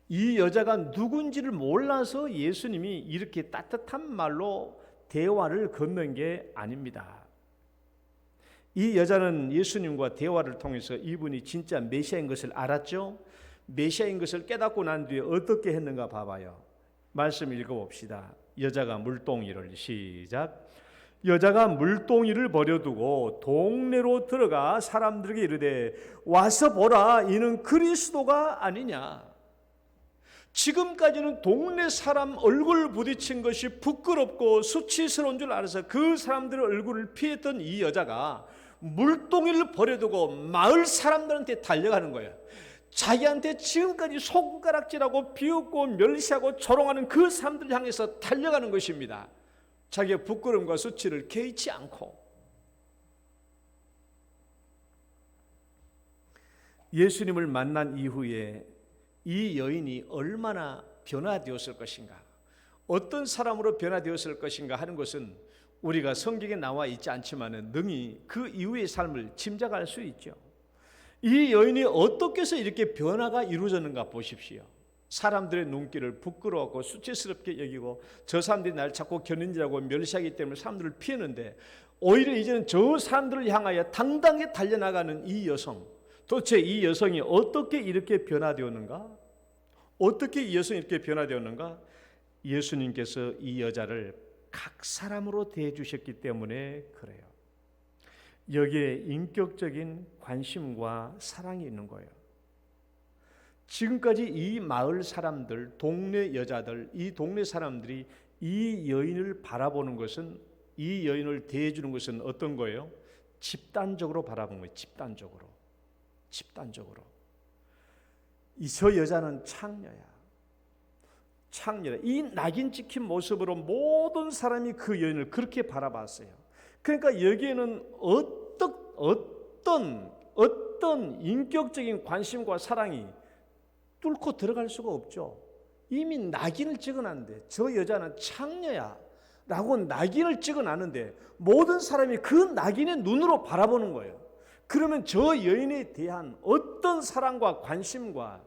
이 여자가 누군지를 몰라서 예수님이 이렇게 따뜻한 말로 대화를 건넨 게 아닙니다. 이 여자는 예수님과 대화를 통해서 이분이 진짜 메시아인 것을 알았죠. 메시아인 것을 깨닫고 난 뒤에 어떻게 했는가 봐봐요. 말씀 읽어봅시다. 여자가 물동이를 시작. 여자가 물동이를 버려두고 동네로 들어가 사람들에게 이르되 와서 보라, 이는 그리스도가 아니냐. 지금까지는 동네 사람 얼굴 부딪힌 것이 부끄럽고 수치스러운 줄 알아서 그 사람들의 얼굴을 피했던 이 여자가 물동이를 버려두고 마을 사람들한테 달려가는 거예요. 자기한테 지금까지 손가락질하고 비웃고 멸시하고 조롱하는 그 사람들 향해서 달려가는 것입니다. 자기의 부끄러움과 수치를 개의치 않고. 예수님을 만난 이후에 이 여인이 얼마나 변화되었을 것인가, 어떤 사람으로 변화되었을 것인가 하는 것은 우리가 성경에 나와 있지 않지만 능히 그 이후의 삶을 짐작할 수 있죠. 이 여인이 어떻게 해서 이렇게 변화가 이루어졌는가 보십시오. 사람들의 눈길을 부끄러워하고 수치스럽게 여기고 저 사람들이 날 자꾸 견인지라고 멸시하기 때문에 사람들을 피했는데 오히려 이제는 저 사람들을 향하여 당당하게 달려나가는 이 여성, 도대체 이 여성이 어떻게 이렇게 변화되었는가? 어떻게 이 여성이 이렇게 변화되었는가? 예수님께서 이 여자를 각 사람으로 대해주셨기 때문에 그래요. 여기에 인격적인 관심과 사랑이 있는 거예요. 지금까지 이 마을 사람들, 동네 여자들, 이 동네 사람들이 이 여인을 바라보는 것은, 이 여인을 대해주는 것은 어떤 거예요? 집단적으로 바라보는 거예요. 집단적으로. 저 여자는 창녀야. 이 낙인 찍힌 모습으로 모든 사람이 그 여인을 그렇게 바라봤어요. 그러니까 여기에는 어떤 인격적인 관심과 사랑이 뚫고 들어갈 수가 없죠. 이미 낙인을 찍어놨는데 저 여자는 창녀야 라고 낙인을 찍어놨는데 모든 사람이 그 낙인의 눈으로 바라보는 거예요. 그러면 저 여인에 대한 어떤 사랑과 관심과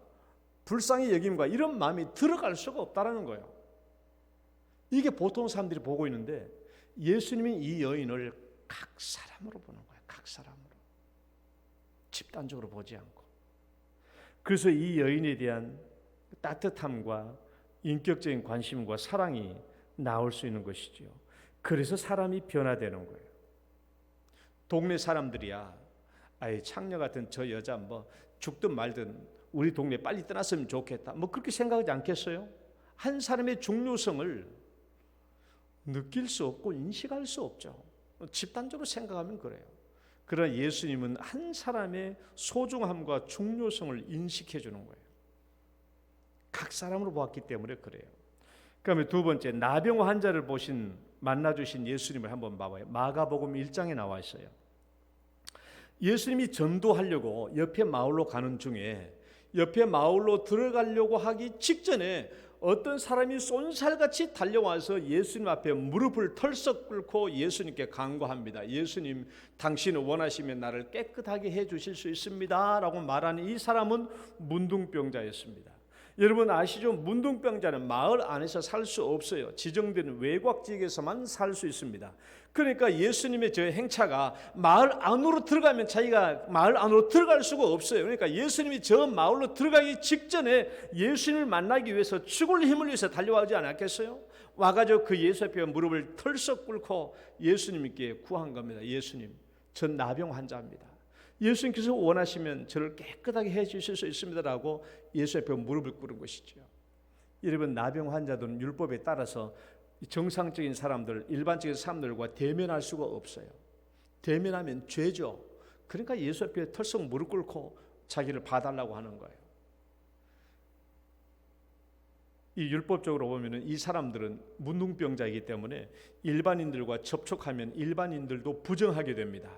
불쌍히 여김과 이런 마음이 들어갈 수가 없다는 거예요. 이게 보통 사람들이 보고 있는데 예수님이 이 여인을 각 사람으로 보는 거예요. 각 사람으로. 집단적으로 보지 않고. 그래서 이 여인에 대한 따뜻함과 인격적인 관심과 사랑이 나올 수 있는 것이죠. 그래서 사람이 변화되는 거예요. 동네 사람들이야, 아이 창녀 같은 저 여자 뭐 죽든 말든 우리 동네 빨리 떠났으면 좋겠다, 뭐 그렇게 생각하지 않겠어요? 한 사람의 중요성을 느낄 수 없고 인식할 수 없죠. 집단적으로 생각하면 그래요. 그러나 예수님은 한 사람의 소중함과 중요성을 인식해 주는 거예요. 각 사람으로 보았기 때문에 그래요. 그다음에 두 번째, 나병 환자를 만나주신 예수님을 한번 봐봐요. 마가복음 1장에 나와 있어요. 예수님이 전도하려고 옆에 마을로 가는 중에 옆에 마을로 들어가려고 하기 직전에 어떤 사람이 쏜살같이 달려와서 예수님 앞에 무릎을 털썩 꿇고 예수님께 간구합니다. 예수님, 당신은 원하시면 나를 깨끗하게 해주실 수 있습니다 라고 말하는 이 사람은 문둥병자였습니다. 여러분 아시죠? 문둥병자는 마을 안에서 살 수 없어요. 지정된 외곽지역에서만 살 수 있습니다. 그러니까 예수님의 저 행차가 마을 안으로 들어가면 자기가 마을 안으로 들어갈 수가 없어요. 그러니까 예수님이 저 마을로 들어가기 직전에 예수님을 만나기 위해서 죽을 힘을 위해서 달려가지 않았겠어요? 와가지고 그 예수 앞에 무릎을 털썩 꿇고 예수님께 구한 겁니다. 예수님, 전 나병 환자입니다. 예수님께서 원하시면 저를 깨끗하게 해주실 수 있습니다라고 예수 앞에 무릎을 꿇은 것이죠. 여러분, 나병 환자들은 율법에 따라서 정상적인 사람들, 일반적인 사람들과 대면할 수가 없어요. 대면하면 죄죠. 그러니까 예수 앞에 털썩 무릎 꿇고 자기를 봐달라고 하는 거예요. 이 율법적으로 보면은 이 사람들은 문둥병자이기 때문에 일반인들과 접촉하면 일반인들도 부정하게 됩니다.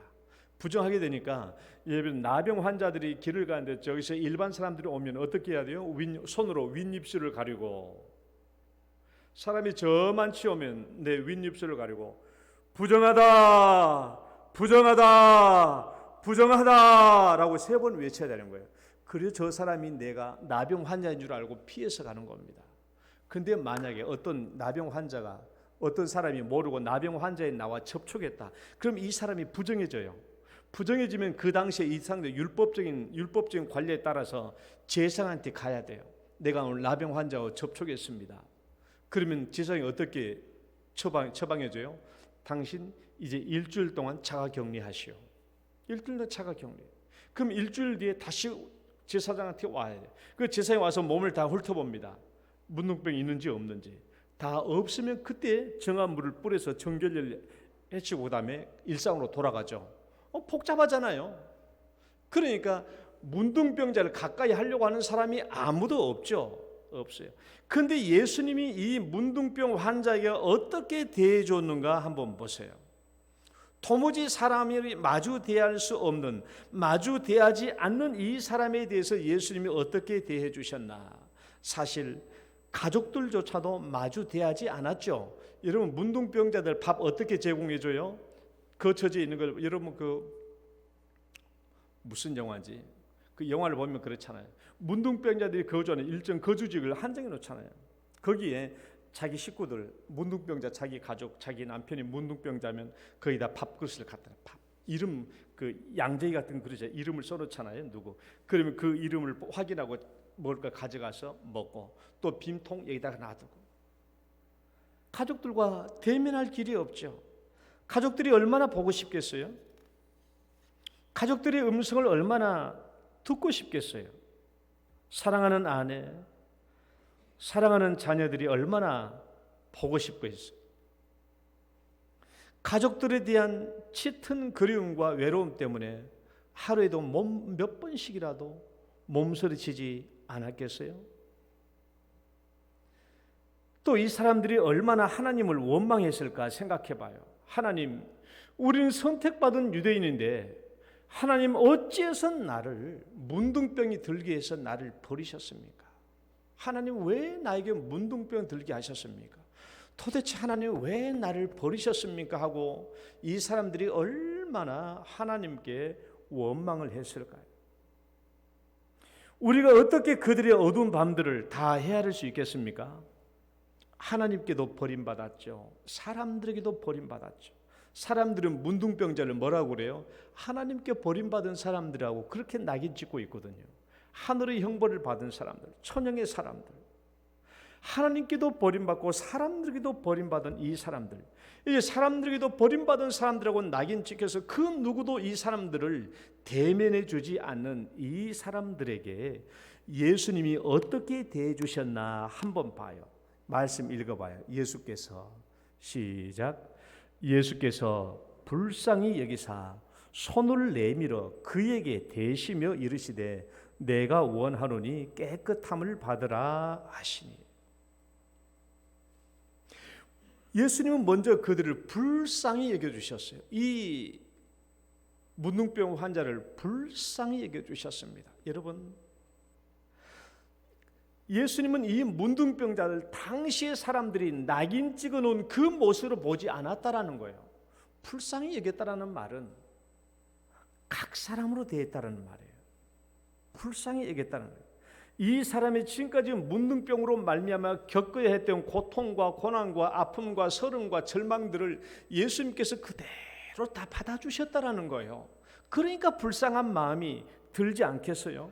부정하게 되니까 예를 나병 환자들이 길을 가는데 저기서 일반 사람들이 오면 어떻게 해야 돼요? 손으로 윗입술을 가리고, 사람이 저만치 오면 내 윗입술을 가리고 부정하다, 부정하다, 부정하다 라고 3번 외쳐야 되는 거예요. 그래서 저 사람이 내가 나병 환자인 줄 알고 피해서 가는 겁니다. 근데 만약에 어떤 나병 환자가 어떤 사람이 모르고 나병 환자에 나와 접촉했다, 그럼 이 사람이 부정해져요. 부정해지면 그 당시에 이 상대 율법적인 관리에 따라서 제사장한테 가야 돼요. 내가 오늘 나병 환자와 접촉했습니다. 그러면 제사장이 어떻게 처방해줘요? 당신 이제 일주일 동안 자가격리하시오. 일주일 동안 자가격리. 그럼 일주일 뒤에 다시 제사장한테 와야 돼요. 그 제사장이 와서 몸을 다 훑어봅니다. 문둥병이 있는지 없는지. 다 없으면 그때 정한 물을 뿌려서 정결을 해치고 그다음에 일상으로 돌아가죠. 복잡하잖아요. 그러니까 문둥병자를 가까이 하려고 하는 사람이 아무도 없어요. 그런데 예수님이 이 문둥병 환자에게 어떻게 대해줬는가 한번 보세요. 도무지 사람이 마주 대할 수 없는, 마주 대하지 않는 이 사람에 대해서 예수님이 어떻게 대해 주셨나? 사실 가족들조차도 마주 대하지 않았죠. 여러분, 문둥병자들 밥 어떻게 제공해 줘요? 거처지에 있는 걸, 여러분 무슨 영화인지 그 영화를 보면 그렇잖아요. 문둥병자들이 거주하는 일정 거주지역을 한정해 놓잖아요. 거기에 자기 식구들, 문둥병자 자기 가족, 자기 남편이 문둥병자면 거기다 밥그릇을 갖다 놔. 밥 이름, 그 양재기 같은 그릇에 이름을 써놓잖아요. 누구? 그러면 그 이름을 확인하고 먹을 걸 가져가서 먹고, 또 빈통 여기다가 놔두고. 가족들과 대면할 길이 없죠. 가족들이 얼마나 보고 싶겠어요? 가족들의 음성을 얼마나 듣고 싶겠어요? 사랑하는 아내, 사랑하는 자녀들이 얼마나 보고 싶겠어요? 가족들에 대한 짙은 그리움과 외로움 때문에 하루에도 몇 번씩이라도 몸서리치지 않았겠어요? 또 이 사람들이 얼마나 하나님을 원망했을까 생각해 봐요. 하나님, 우리는 선택받은 유대인인데 하나님 어찌해서 나를, 문둥병이 들게 해서 나를 버리셨습니까? 하나님 왜 나에게 문둥병 들게 하셨습니까? 도대체 하나님 왜 나를 버리셨습니까? 하고 이 사람들이 얼마나 하나님께 원망을 했을까요? 우리가 어떻게 그들의 어두운 밤들을 다 헤아릴 수 있겠습니까? 하나님께도 버림받았죠. 사람들에게도 버림받았죠. 사람들은 문둥병자를 뭐라고 그래요? 하나님께 버림받은 사람들이라고 그렇게 낙인 찍고 있거든요. 하늘의 형벌을 받은 사람들, 천형의 사람들, 하나님께도 버림받고 사람들에게도 버림받은 이 사람들, 이 사람들에게도 버림받은 사람들하고 낙인 찍혀서 그 누구도 이 사람들을 대면해 주지 않는 이 사람들에게 예수님이 어떻게 대해 주셨나 한번 봐요. 말씀 읽어봐요. 예수께서 시작. 예수께서 불쌍히 여기사 손을 내밀어 그에게 대시며 이르시되 내가 원하노니 깨끗함을 받으라 하시니. 예수님은 먼저 그들을 불쌍히 여겨주셨어요. 이 문둥병 환자를 불쌍히 여겨주셨습니다. 여러분, 예수님은 이 문둥병자를 당시의 사람들이 낙인 찍어놓은 그 모습으로 보지 않았다라는 거예요. 불쌍히 여겼다라는 말은 각 사람으로 대했다라는 말이에요. 불쌍히 여겼다는 거예요. 이 사람이 지금까지 문둥병으로 말미암아 겪어야 했던 고통과 고난과 아픔과 서름과 절망들을 예수님께서 그대로 다 받아주셨다라는 거예요. 그러니까 불쌍한 마음이 들지 않겠어요?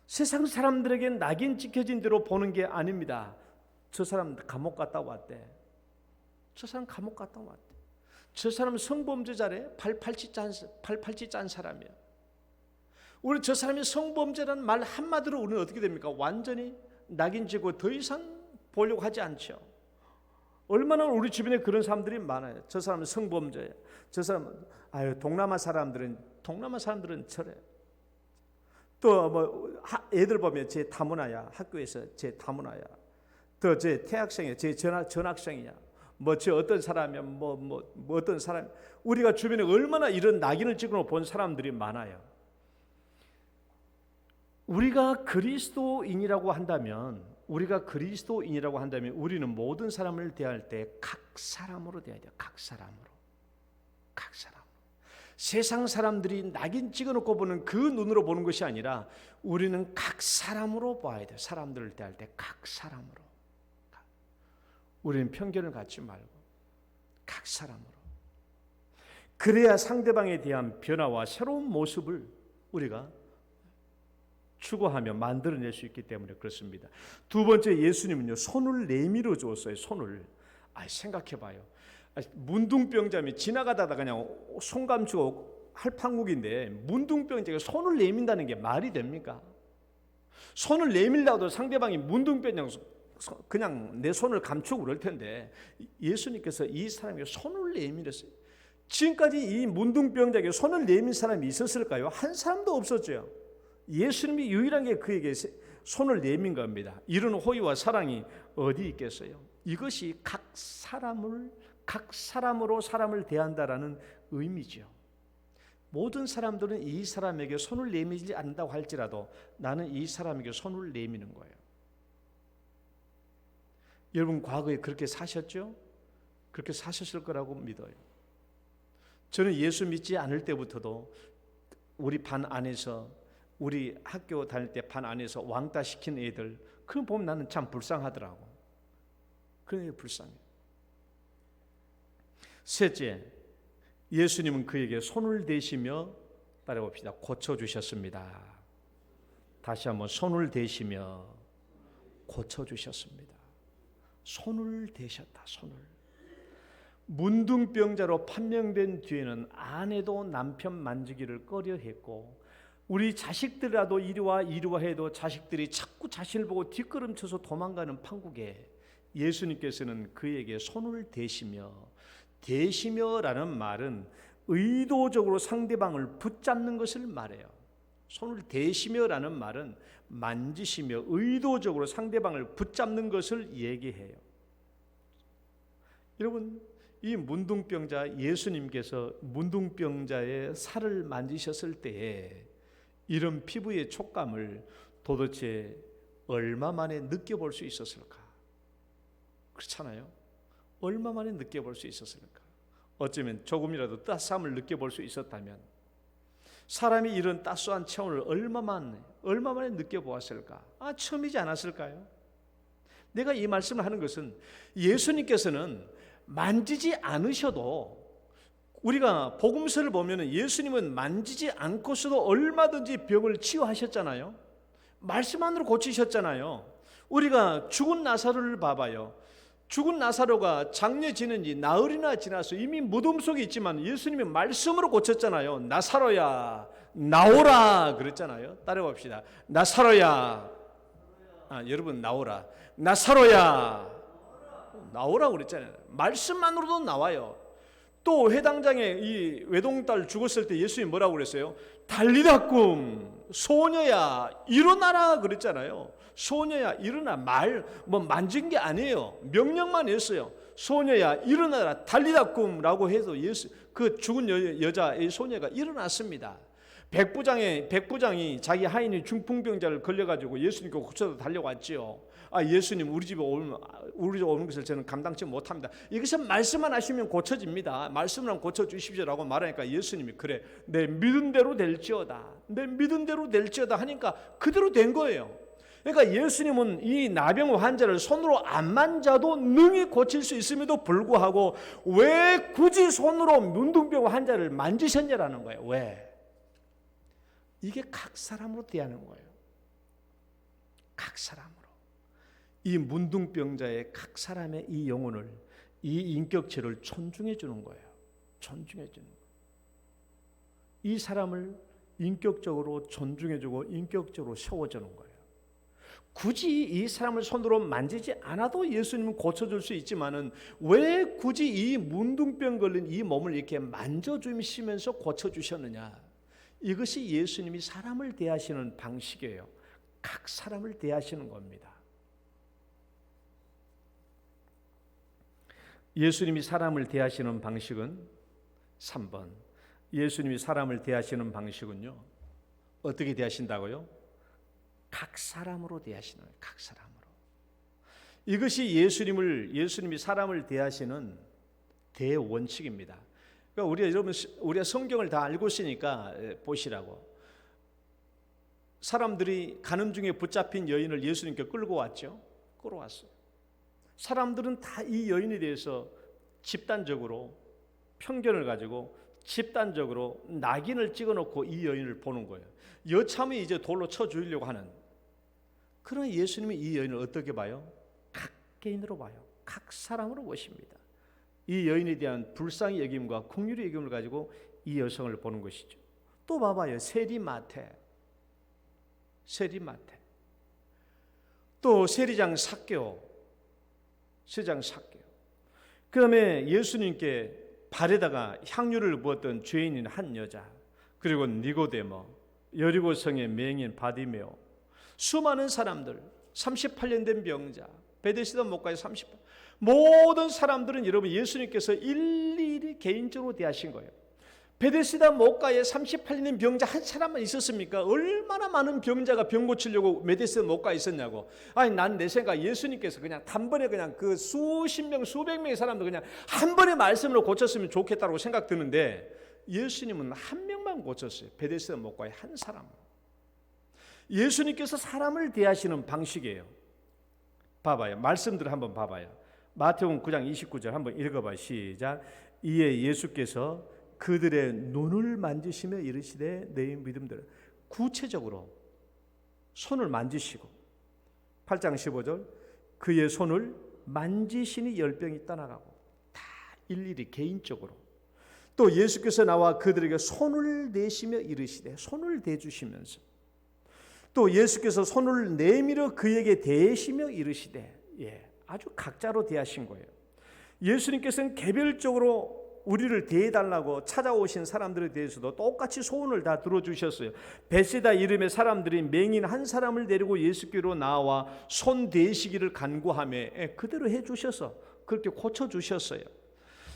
세상 사람들에게 낙인 찍혀진 대로 보는 게 아닙니다. 저 사람 감옥 갔다 왔대. 저 사람 감옥 갔다 왔대. 저 사람 성범죄자래. 팔팔찌 짠 사람이야. 우리 저 사람이 성범죄라는 말 한마디로 우리는 어떻게 됩니까? 완전히 낙인 찍고 더 이상 보려고 하지 않죠. 얼마나 우리 주변에 그런 사람들이 많아요. 저 사람은 성범죄야. 저 사람은 동남아 사람들은 저래. 또 뭐 애들 보면 제 다문화야. 학교에서 제 다문화야. 또 제 태학생이야. 제 전학생이야. 뭐 저 어떤 사람이야. 뭐 어떤 사람. 우리가 주변에 얼마나 이런 낙인을 찍어 본 사람들이 많아요. 우리가 그리스도인이라고 한다면 우리는 모든 사람을 대할 때 각 사람으로 대해야 돼요. 각 사람으로. 세상 사람들이 낙인 찍어놓고 보는 그 눈으로 보는 것이 아니라 우리는 각 사람으로 봐야 돼요. 사람들을 대할 때 각 사람으로. 우리는 편견을 갖지 말고 각 사람으로. 그래야 상대방에 대한 변화와 새로운 모습을 우리가 추구하며 만들어낼 수 있기 때문에 그렇습니다. 두 번째, 예수님은요 손을 내밀어 주었어요. 손을. 생각해봐요. 문둥병자면 지나가다가 그냥 손 감추고 할팡국인데 문둥병자가 손을 내민다는 게 말이 됩니까? 손을 내밀라도 상대방이 문둥병자고 그냥 내 손을 감추고 그럴 텐데 예수님께서 이 사람에게 손을 내밀었어요. 지금까지 이 문둥병자에게 손을 내민 사람이 있었을까요? 한 사람도 없었죠. 예수님이 유일하게 그에게 손을 내민 겁니다. 이런 호의와 사랑이 어디 있겠어요? 이것이 각 사람으로 사람을 대한다라는 의미죠. 모든 사람들은 이 사람에게 손을 내밀지 않는다고 할지라도 나는 이 사람에게 손을 내미는 거예요. 여러분 과거에 그렇게 사셨죠? 그렇게 사셨을 거라고 믿어요. 저는 예수 믿지 않을 때부터도 우리 반 안에서 우리 학교 다닐 때 반 안에서 왕따 시킨 애들 그걸 보면 나는 참 불쌍하더라고. 그게 불쌍해. 셋째, 예수님은 그에게 손을 대시며 따라봅시다. 고쳐주셨습니다. 다시 한번 손을 대시며 고쳐주셨습니다. 손을 대셨다. 손을. 문둥병자로 판명된 뒤에는 아내도 남편 만지기를 꺼려했고 우리 자식들이라도 이리와 해도 자식들이 자꾸 자신을 보고 뒷걸음쳐서 도망가는 판국에 예수님께서는 그에게 손을 대시며라는 말은 의도적으로 상대방을 붙잡는 것을 말해요. 손을 대시며라는 말은 만지시며 의도적으로 상대방을 붙잡는 것을 얘기해요. 여러분, 이 문둥병자 예수님께서 문둥병자의 살을 만지셨을 때에 이런 피부의 촉감을 도대체 얼마 만에 느껴볼 수 있었을까? 그렇잖아요. 얼마 만에 느껴볼 수 있었을까? 어쩌면 조금이라도 따스함을 느껴볼 수 있었다면 사람이 이런 따스한 체온을 얼마 만에 느껴보았을까? 처음이지 않았을까요? 내가 이 말씀을 하는 것은 예수님께서는 만지지 않으셔도 우리가 복음서를 보면 예수님은 만지지 않고서도 얼마든지 병을 치유하셨잖아요. 말씀만으로 고치셨잖아요. 우리가 죽은 나사로를 봐봐요. 죽은 나사로가 장례 지는 지 나흘이나 지나서 이미 무덤 속에 있지만 예수님이 말씀으로 고쳤잖아요. 나사로야 나오라 그랬잖아요. 따라봅시다. 나사로야, 여러분 나오라. 나사로야 나오라 그랬잖아요. 말씀만으로도 나와요. 또 회당장에 이 외동딸 죽었을 때 예수님이 뭐라고 그랬어요? 달리다 꿈 소녀야 일어나라 그랬잖아요. 소녀야 일어나. 뭐 만진 게 아니에요. 명령만 했어요. 소녀야 일어나라 달리다 꿈라고 해서 그 죽은 여자 이 소녀가 일어났습니다. 백부장이 자기 하인이 중풍병자를 걸려가지고 예수님께 고쳐서 달려왔지요. 예수님 우리 집에 오는 것을 저는 감당치 못합니다. 이것은 말씀만 하시면 고쳐집니다. 말씀만 고쳐주십시오라고 말하니까 예수님이 그래 내 믿은 대로 될지어다. 내 믿은 대로 될지어다 하니까 그대로 된 거예요. 그러니까 예수님은 이 나병 환자를 손으로 안 만져도 능히 고칠 수 있음에도 불구하고 왜 굳이 손으로 문둥병 환자를 만지셨냐라는 거예요. 왜? 이게 각 사람으로 대하는 거예요. 각 사람으로. 이 문둥병자의 각 사람의 이 영혼을, 이 인격체를 존중해 주는 거예요. 존중해 주는 거예요. 이 사람을 인격적으로 존중해 주고 인격적으로 세워주는 거예요. 굳이 이 사람을 손으로 만지지 않아도 예수님은 고쳐줄 수 있지만은 왜 굳이 이 문둥병 걸린 이 몸을 이렇게 만져주시면서 고쳐주셨느냐? 이것이 예수님이 사람을 대하시는 방식이에요. 각 사람을 대하시는 겁니다. 예수님이 사람을 대하시는 방식은 3번. 예수님이 사람을 대하시는 방식은요. 어떻게 대하신다고요? 각 사람으로 대하시는 거예요. 각 사람으로. 이것이 예수님이 사람을 대하시는 대원칙입니다. 그러니까 우리가 성경을 다 알고 있으니까 보시라고. 사람들이 가는 중에 붙잡힌 여인을 예수님께 끌고 왔죠. 끌어왔어요. 사람들은 다 이 여인에 대해서 집단적으로 편견을 가지고 집단적으로 낙인을 찍어놓고 이 여인을 보는 거예요. 여참이 이제 돌로 쳐 죽이려고 하는. 그러나 예수님이 이 여인을 어떻게 봐요? 각 개인으로 봐요. 각 사람으로 보십니다. 이 여인에 대한 불쌍히 여김과 긍휼의 여김을 가지고 이 여성을 보는 것이죠. 또 봐봐요. 세리마태. 또 세리장 삭개오. 그 다음에 예수님께 발에다가 향유를 부었던 죄인인 한 여자, 그리고 니고데모, 여리고성의 맹인 바디메오, 수많은 사람들, 38년 된 병자, 베데스다 목가에 38, 모든 사람들은 여러분 예수님께서 일일이 개인적으로 대하신 거예요. 베데스다 목가에 38년 병자 한 사람만 있었습니까? 얼마나 많은 병자가 병 고치려고 베데스다 목가에 있었냐고. 난 내 생각 예수님께서 그냥 단번에 그냥 그 수십 명, 수백 명의 사람들 그냥 한 번의 말씀으로 고쳤으면 좋겠다고 생각 드는데 예수님은 한 명만 고쳤어요. 베데스다 목가에 한 사람. 예수님께서 사람을 대하시는 방식이에요. 봐봐요. 말씀들을 한번 봐봐요. 마태복음 9장 29절 한번 읽어봐요. 시작. 이에 예수께서 그들의 눈을 만지시며 이르시되 내 믿음대로. 구체적으로 손을 만지시고 8장 15절 그의 손을 만지시니 열병이 떠나가고. 다 일일이 개인적으로. 또 예수께서 나와 그들에게 손을 내시며 이르시되, 손을 대주시면서 또 예수께서 손을 내밀어 그에게 대시며 이르시되, 아주 각자로 대하신 거예요. 예수님께서는 개별적으로 우리를 대해달라고 찾아오신 사람들에 대해서도 똑같이 소원을 다 들어주셨어요. 베세다 이름의 사람들이 맹인 한 사람을 데리고 예수께로 나와 손 대시기를 간구하며 그대로 해주셔서 그렇게 고쳐주셨어요.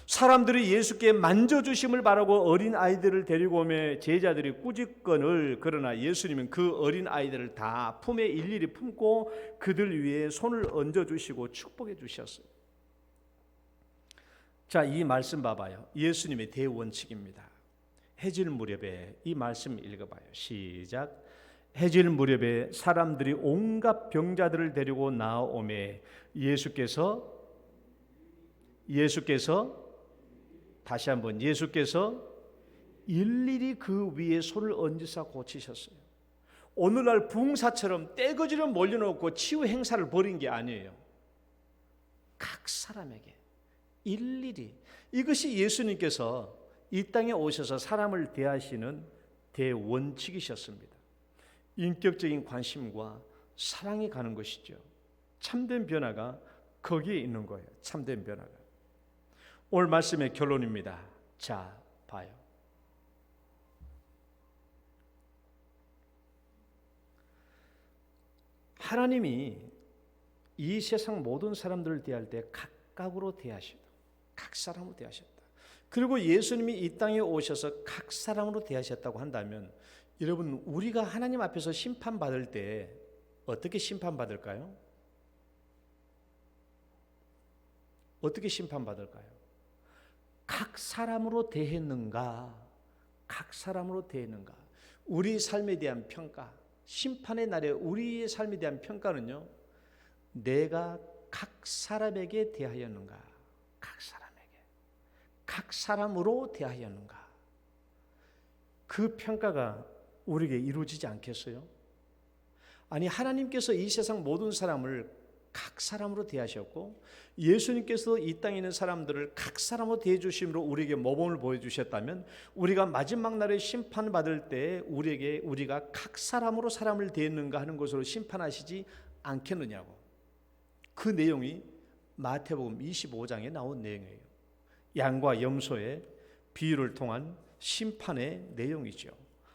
사람들이 예수께 만져주심을 바라고 어린 아이들을 데리고 오며 제자들이 꾸짖건을, 그러나 예수님은 그 어린 아이들을 다 품에 일일이 품고 그들 위에 손을 얹어주시고 축복해 주셨어요. 자, 이 말씀 봐봐요. 예수님의 대원칙입니다. 해질 무렵에 이 말씀 읽어봐요. 시작. 해질 무렵에 사람들이 온갖 병자들을 데리고 나오매 예수께서 다시 한번 예수께서 일일이 그 위에 손을 얹으사 고치셨어요. 오늘날 부흥사처럼 떼거지를 몰려놓고 치유 행사를 벌인 게 아니에요. 각 사람에게 일일이. 이것이 예수님께서 이 땅에 오셔서 사람을 대하시는 대원칙이셨습니다. 인격적인 관심과 사랑이 가는 것이죠. 참된 변화가 거기에 있는 거예요. 참된 변화가. 오늘 말씀의 결론입니다. 자, 봐요. 하나님이 이 세상 모든 사람들을 대할 때 각각으로 대하시다. 각 사람으로 대하셨다. 그리고 예수님이 이 땅에 오셔서 각 사람으로 대하셨다고 한다면 여러분, 우리가 하나님 앞에서 심판받을 때 어떻게 심판받을까요? 어떻게 심판받을까요? 각 사람으로 대했는가? 각 사람으로 대했는가? 우리 삶에 대한 평가, 심판의 날에 우리의 삶에 대한 평가는요, 내가 각 사람에게 대하였는가? 각 사람에게, 각 사람으로 대하였는가? 그 평가가 우리에게 이루어지지 않겠어요? 아니, 하나님께서 이 세상 모든 사람을 각 사람으로 대하셨고 예수님께서 이 땅에 있는 사람들을 각 사람으로 대해 주심으로 우리에게 모범을 보여주셨다면 우리가 마지막 날에 심판받을 때 우리가 각 사람으로 사람을 대했는가 하는 것으로 심판하시지 않겠느냐고. 그 내용이 마태복음 25장에 나온 내용이에요. 양과 염소의 비유를 통한 심판의 내용이죠.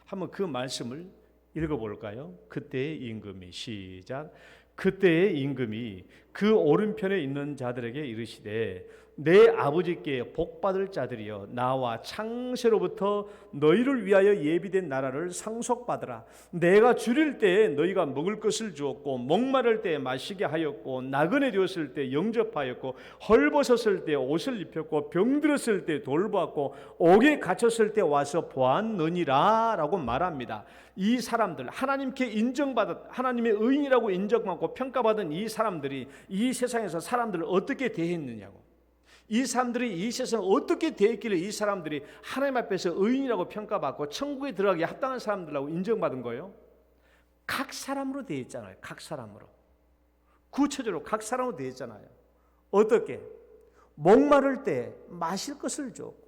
한번 그 말씀을 읽어볼까요? 그때의 임금이, 시작. 그때의 임금이 그 오른편에 있는 자들에게 이르시되 내 아버지께 복받을 자들이여 나와 창세로부터 너희를 위하여 예비된 나라를 상속받으라. 내가 줄일 때에 너희가 먹을 것을 주었고 목마를 때에 마시게 하였고 나그네 되었을 때 영접하였고 헐벗었을 때 옷을 입혔고 병들었을 때 돌보았고 옥에 갇혔을 때 와서 보았느니라 라고 말합니다. 이 사람들, 하나님께 인정받았, 하나님의 의인이라고 인정받고 평가받은 이 사람들이 이 세상에서 사람들을 어떻게 대했느냐고. 이 사람들이 이 세상에 어떻게 대했길래 이 사람들이 하나님 앞에서 의인이라고 평가받고 천국에 들어가기에 합당한 사람들이라고 인정받은 거예요? 각 사람으로 대했잖아요. 각 사람으로. 구체적으로 각 사람으로 대했잖아요. 어떻게? 목마를 때 마실 것을 주었고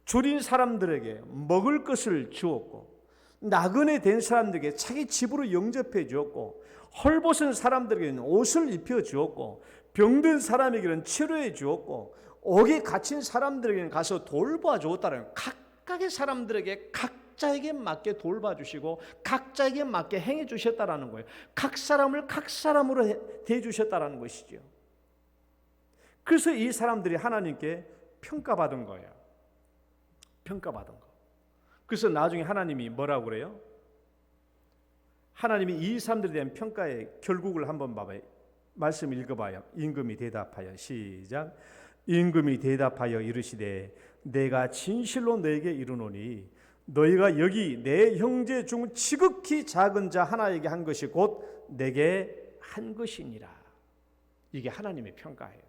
줄인 사람들에게 먹을 것을 주었고 나그네 된 사람들에게 자기 집으로 영접해 주었고 헐벗은 사람들에게는 옷을 입혀 주었고 병든 사람에게는 치료해 주었고 옥에 갇힌 사람들에게는 가서 돌봐 주었다는, 각각의 사람들에게 각자에게 맞게 돌봐 주시고 각자에게 맞게 행해 주셨다라는 거예요. 각 사람을 각 사람으로 대해 주셨다라는 것이죠. 그래서 이 사람들이 하나님께 평가받은 거예요. 평가받은 거. 그래서 나중에 하나님이 뭐라고 그래요? 하나님이 이 사람들에 대한 평가의 결국을 한번 봐봐요. 말씀 읽어봐요. 임금이 대답하여, 시작. 임금이 대답하여 이르시되 내가 진실로 너에게 이르노니 너희가 여기 내 형제 중 지극히 작은 자 하나에게 한 것이 곧 내게 한 것이니라. 이게 하나님의 평가예요.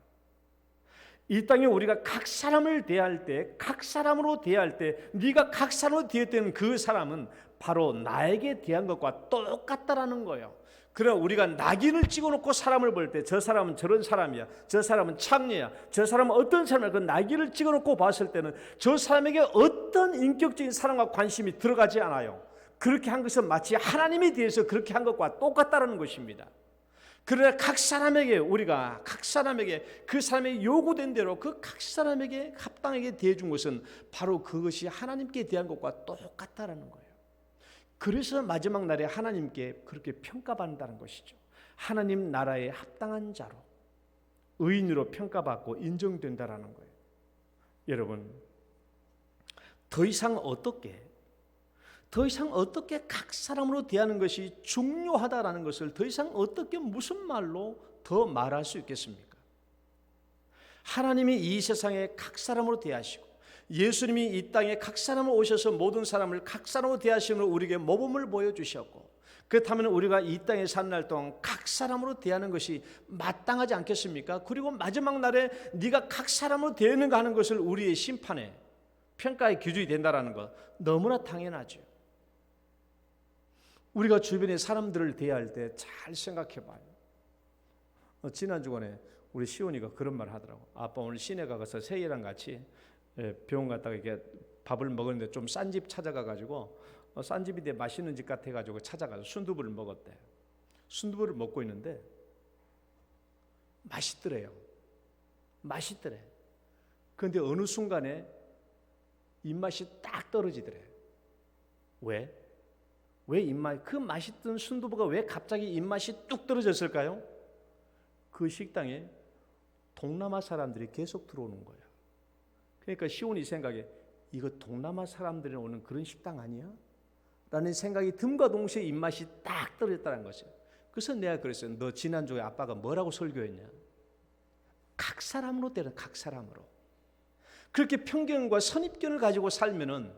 이 땅에 우리가 각 사람을 대할 때, 각 사람으로 대할 때, 네가 각 사람으로 대했던 그 사람은 바로 나에게 대한 것과 똑같다라는 거예요. 그러나 우리가 낙인을 찍어놓고 사람을 볼 때 저 사람은 저런 사람이야, 저 사람은 창녀야, 저 사람은 어떤 사람이야, 그 낙인을 찍어놓고 봤을 때는 저 사람에게 어떤 인격적인 사랑과 관심이 들어가지 않아요. 그렇게 한 것은 마치 하나님에 대해서 그렇게 한 것과 똑같다는 것입니다. 그러나 각 사람에게 우리가 각 사람에게 그 사람의 요구된 대로 그 각 사람에게 합당하게 대해준 것은 바로 그것이 하나님께 대한 것과 똑같다라는 거예요. 그래서 마지막 날에 하나님께 그렇게 평가받는다는 것이죠. 하나님 나라에 합당한 자로 의인으로 평가받고 인정된다라는 거예요. 여러분, 더 이상 어떻게 각 사람으로 대하는 것이 중요하다라는 것을 더 이상 어떻게 무슨 말로 더 말할 수 있겠습니까? 하나님이 이 세상에 각 사람으로 대하시고 예수님이 이 땅에 각 사람으로 오셔서 모든 사람을 각 사람으로 대하심으로 우리에게 모범을 보여주셨고 그렇다면 우리가 이 땅에 사는 날 동안 각 사람으로 대하는 것이 마땅하지 않겠습니까? 그리고 마지막 날에 네가 각 사람으로 대하는가 하는 것을 우리의 심판에 평가의 기준이 된다는 것 너무나 당연하죠. 우리가 주변의 사람들을 대할 때 잘 생각해 봐요. 지난 주간에 우리 시온이가 그런 말 하더라고. 아빠 오늘 시내 가서 세이랑 같이 병원 갔다가 이렇게 밥을 먹었는데 좀 싼 집 찾아가 가지고 싼 집인데 맛있는 집 같아 가지고 찾아가서 순두부를 먹었대. 순두부를 먹고 있는데 맛있더래요. 맛있더래. 그런데 어느 순간에 입맛이 딱 떨어지더래. 왜? 왜 입맛? 그 맛있던 순두부가 왜 갑자기 입맛이 뚝 떨어졌을까요? 그 식당에 동남아 사람들이 계속 들어오는 거야. 그러니까 시온이 생각에 이거 동남아 사람들이 오는 그런 식당 아니야? 라는 생각이 듬과 동시에 입맛이 딱 떨어졌다는 것이에요. 그래서 내가 그랬어요. 너 지난주에 아빠가 뭐라고 설교했냐? 각 사람으로 때려, 각 사람으로. 그렇게 편견과 선입견을 가지고 살면은,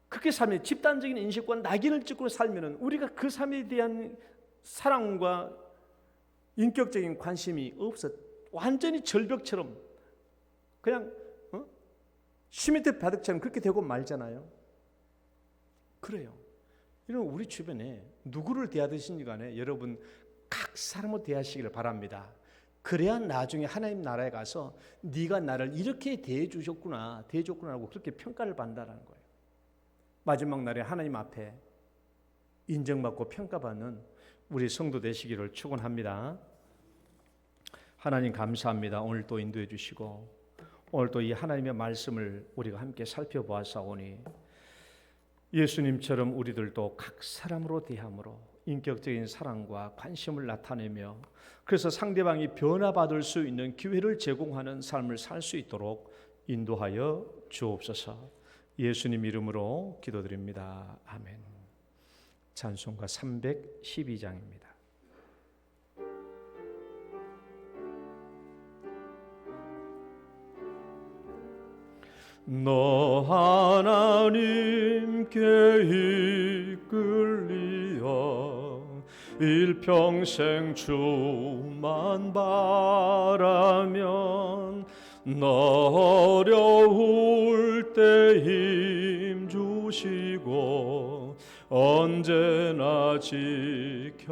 그렇게 살면 집단적인 인식과 낙인을 찍고 살면은 우리가 그 삶에 대한 사랑과 인격적인 관심이 없어. 완전히 절벽처럼 그냥 시멘트 바닥처럼 그렇게 되고 말잖아요. 그래요. 이런 우리 주변에 누구를 대하듯이 간에 여러분 각 사람을 대하시기를 바랍니다. 그래야 나중에 하나님 나라에 가서 네가 나를 이렇게 대해주셨구나, 대해줬구나 하고 그렇게 평가를 받는다는 거예요. 마지막 날에 하나님 앞에 인정받고 평가받는 우리 성도 되시기를 축원합니다. 하나님 감사합니다. 오늘 또 인도해 주시고 오늘 또 이 하나님의 말씀을 우리가 함께 살펴보았사오니 예수님처럼 우리들도 각 사람으로 대함으로 인격적인 사랑과 관심을 나타내며 그래서 상대방이 변화받을 수 있는 기회를 제공하는 삶을 살 수 있도록 인도하여 주옵소서. 예수님 이름으로 기도드립니다. 아멘. 찬송가 312장입니다. 너 하나님께 이끌리어 일평생 주만 바라면 너 어려울 때 힘 주시고 언제나 지켜주시리.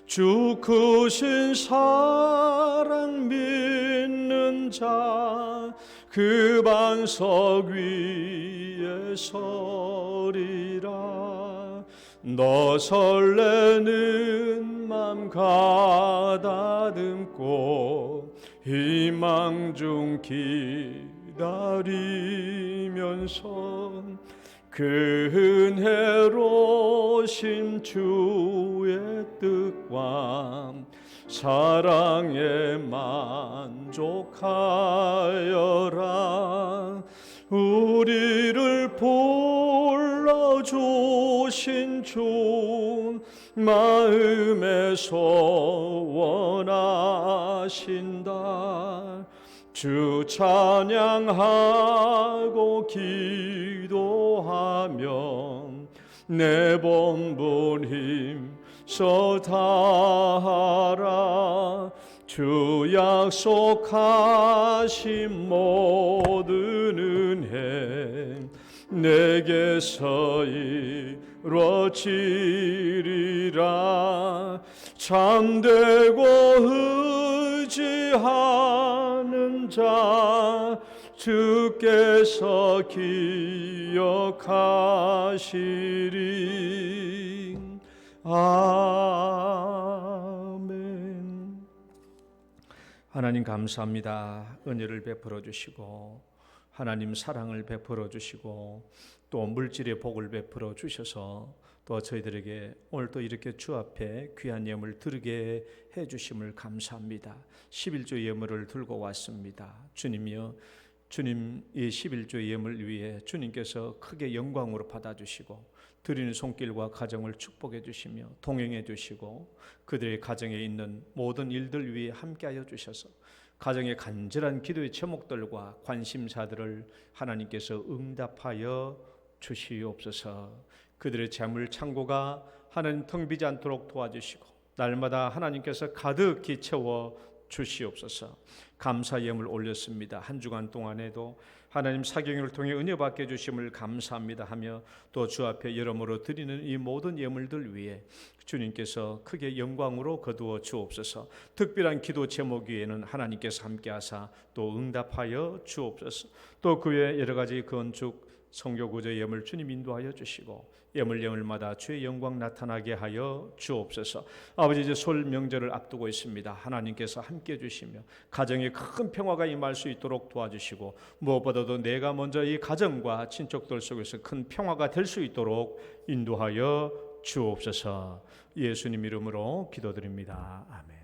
주 크신 사랑 믿는 자 그 반석 위에 서리라. 너 설레는 맘 가다듬고 희망 중 기다리면서 그 은혜로 심주의 뜻과 사랑에 만족하여라. 우리를 불러주신 주 마음에서 원하신다. 주 찬양하고 기도하며 내 본분 힘써 다하라. 주 약속하신 모든 은혜 내게서 이루어지리라. 참되고 의지하는 자 주께서 기억하시리. 아멘. 하나님 감사합니다. 은혜를 베풀어 주시고 하나님 사랑을 베풀어 주시고 또 물질의 복을 베풀어 주셔서 또 저희들에게 오늘 또 이렇게 주 앞에 귀한 예물 드리게 해 주심을 감사합니다. 11조 예물을 들고 왔습니다. 주님이여, 주님 이 11조 예물 위에 주님께서 크게 영광으로 받아주시고 드리는 손길과 가정을 축복해 주시며 동행해 주시고 그들의 가정에 있는 모든 일들 위에 함께하여 주셔서 가정의 간절한 기도의 제목들과 관심사들을 하나님께서 응답하여 주시옵소서. 그들의 재물 창고가 하나님 텅 비지 않도록 도와주시고 날마다 하나님께서 가득히 채워 주시옵소서. 감사 예물 올렸습니다. 한 주간 동안에도 하나님 사경을 통해 은혜 받게 주심을 감사합니다 하며 또 주 앞에 여러모로 드리는 이 모든 예물들 위에 주님께서 크게 영광으로 거두어 주옵소서. 특별한 기도 제목 위에는 하나님께서 함께하사 또 응답하여 주옵소서. 또 그 외에 여러 가지 건축 성교 구조 예물 주님 인도하여 주시고 예물마다 주의 영광 나타나게 하여 주옵소서. 아버지, 이제 설 명절을 앞두고 있습니다. 하나님께서 함께해 주시며 가정에 큰 평화가 임할 수 있도록 도와주시고 무엇보다도 내가 먼저 이 가정과 친척들 속에서 큰 평화가 될 수 있도록 인도하여 주옵소서. 예수님 이름으로 기도드립니다. 아멘.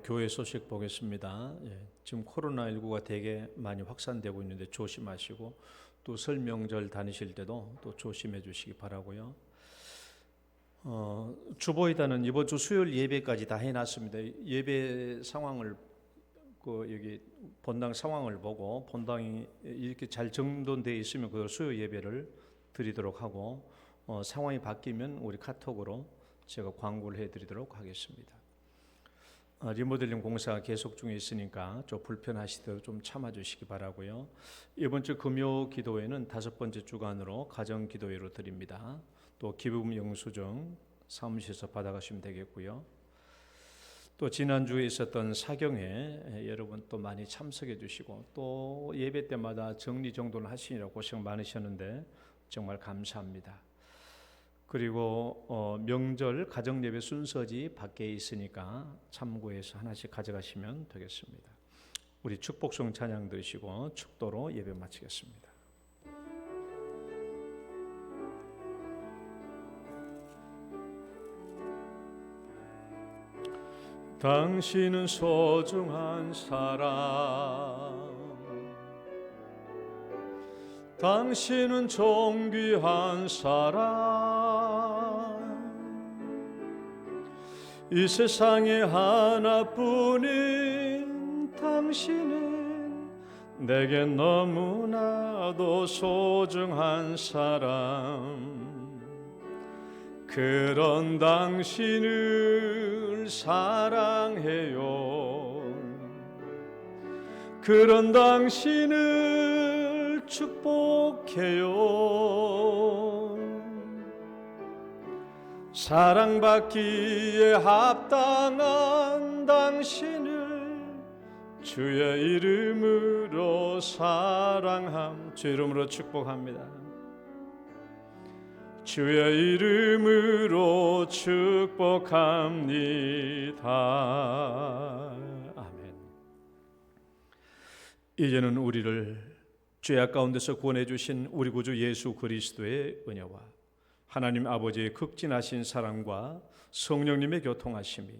교회 소식 보겠습니다. 지금 코로나19가 되게 많이 확산되고 있는데 조심하시고 또 설 명절 다니실 때도 또 조심해 주시기 바라고요. 주보이다는 이번 주 수요일 예배까지 다 해놨습니다. 예배 상황을 여기 본당 상황을 보고 본당이 이렇게 잘 정돈되어 있으면 그 수요 예배를 드리도록 하고 상황이 바뀌면 우리 카톡으로 제가 광고를 해드리도록 하겠습니다. 리모델링 공사가 계속 중에 있으니까 좀 불편하시더라도 좀 참아주시기 바라고요. 이번 주 금요 기도회는 5번째 주간으로 가정 기도회로 드립니다. 또 기부금 영수증 사무실에서 받아가시면 되겠고요. 또 지난주에 있었던 사경회 여러분 또 많이 참석해 주시고 또 예배 때마다 정리정돈을 하시느라 고생 많으셨는데 정말 감사합니다. 그리고 명절 가정예배 순서지 밖에 있으니까 참고해서 하나씩 가져가시면 되겠습니다. 우리 축복송 찬양 드시고 축도로 예배 마치겠습니다. 당신은 소중한 사람, 당신은 존귀한 사람, 이 세상에 하나뿐인 당신은 내게 너무나도 소중한 사람. 그런 당신을 사랑해요. 그런 당신을 축복해요. 사랑받기에 합당한 당신을 주의 이름으로 사랑함. 주의 이름으로 축복합니다. 주의 이름으로 축복합니다. 아멘. 이제는 우리를 죄악 가운데서 구원해 주신 우리 구주 예수 그리스도의 은혜와 하나님 아버지의 극진하신 사랑과 성령님의 교통하심이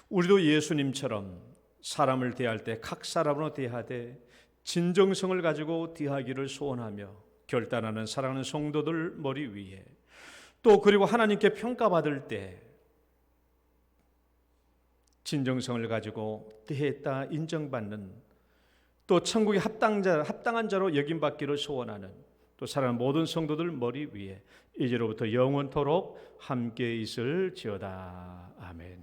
우리도 예수님처럼 사람을 대할 때 각 사람으로 대하되 진정성을 가지고 대하기를 소원하며 결단하는 사랑하는 성도들 머리 위에 또 그리고 하나님께 평가받을 때 진정성을 가지고 대했다 인정받는 또 천국의 합당한 자로 여김받기를 소원하는 또 사랑하는 모든 성도들 머리 위에 이제로부터 영원토록 함께 있을지어다. 아멘.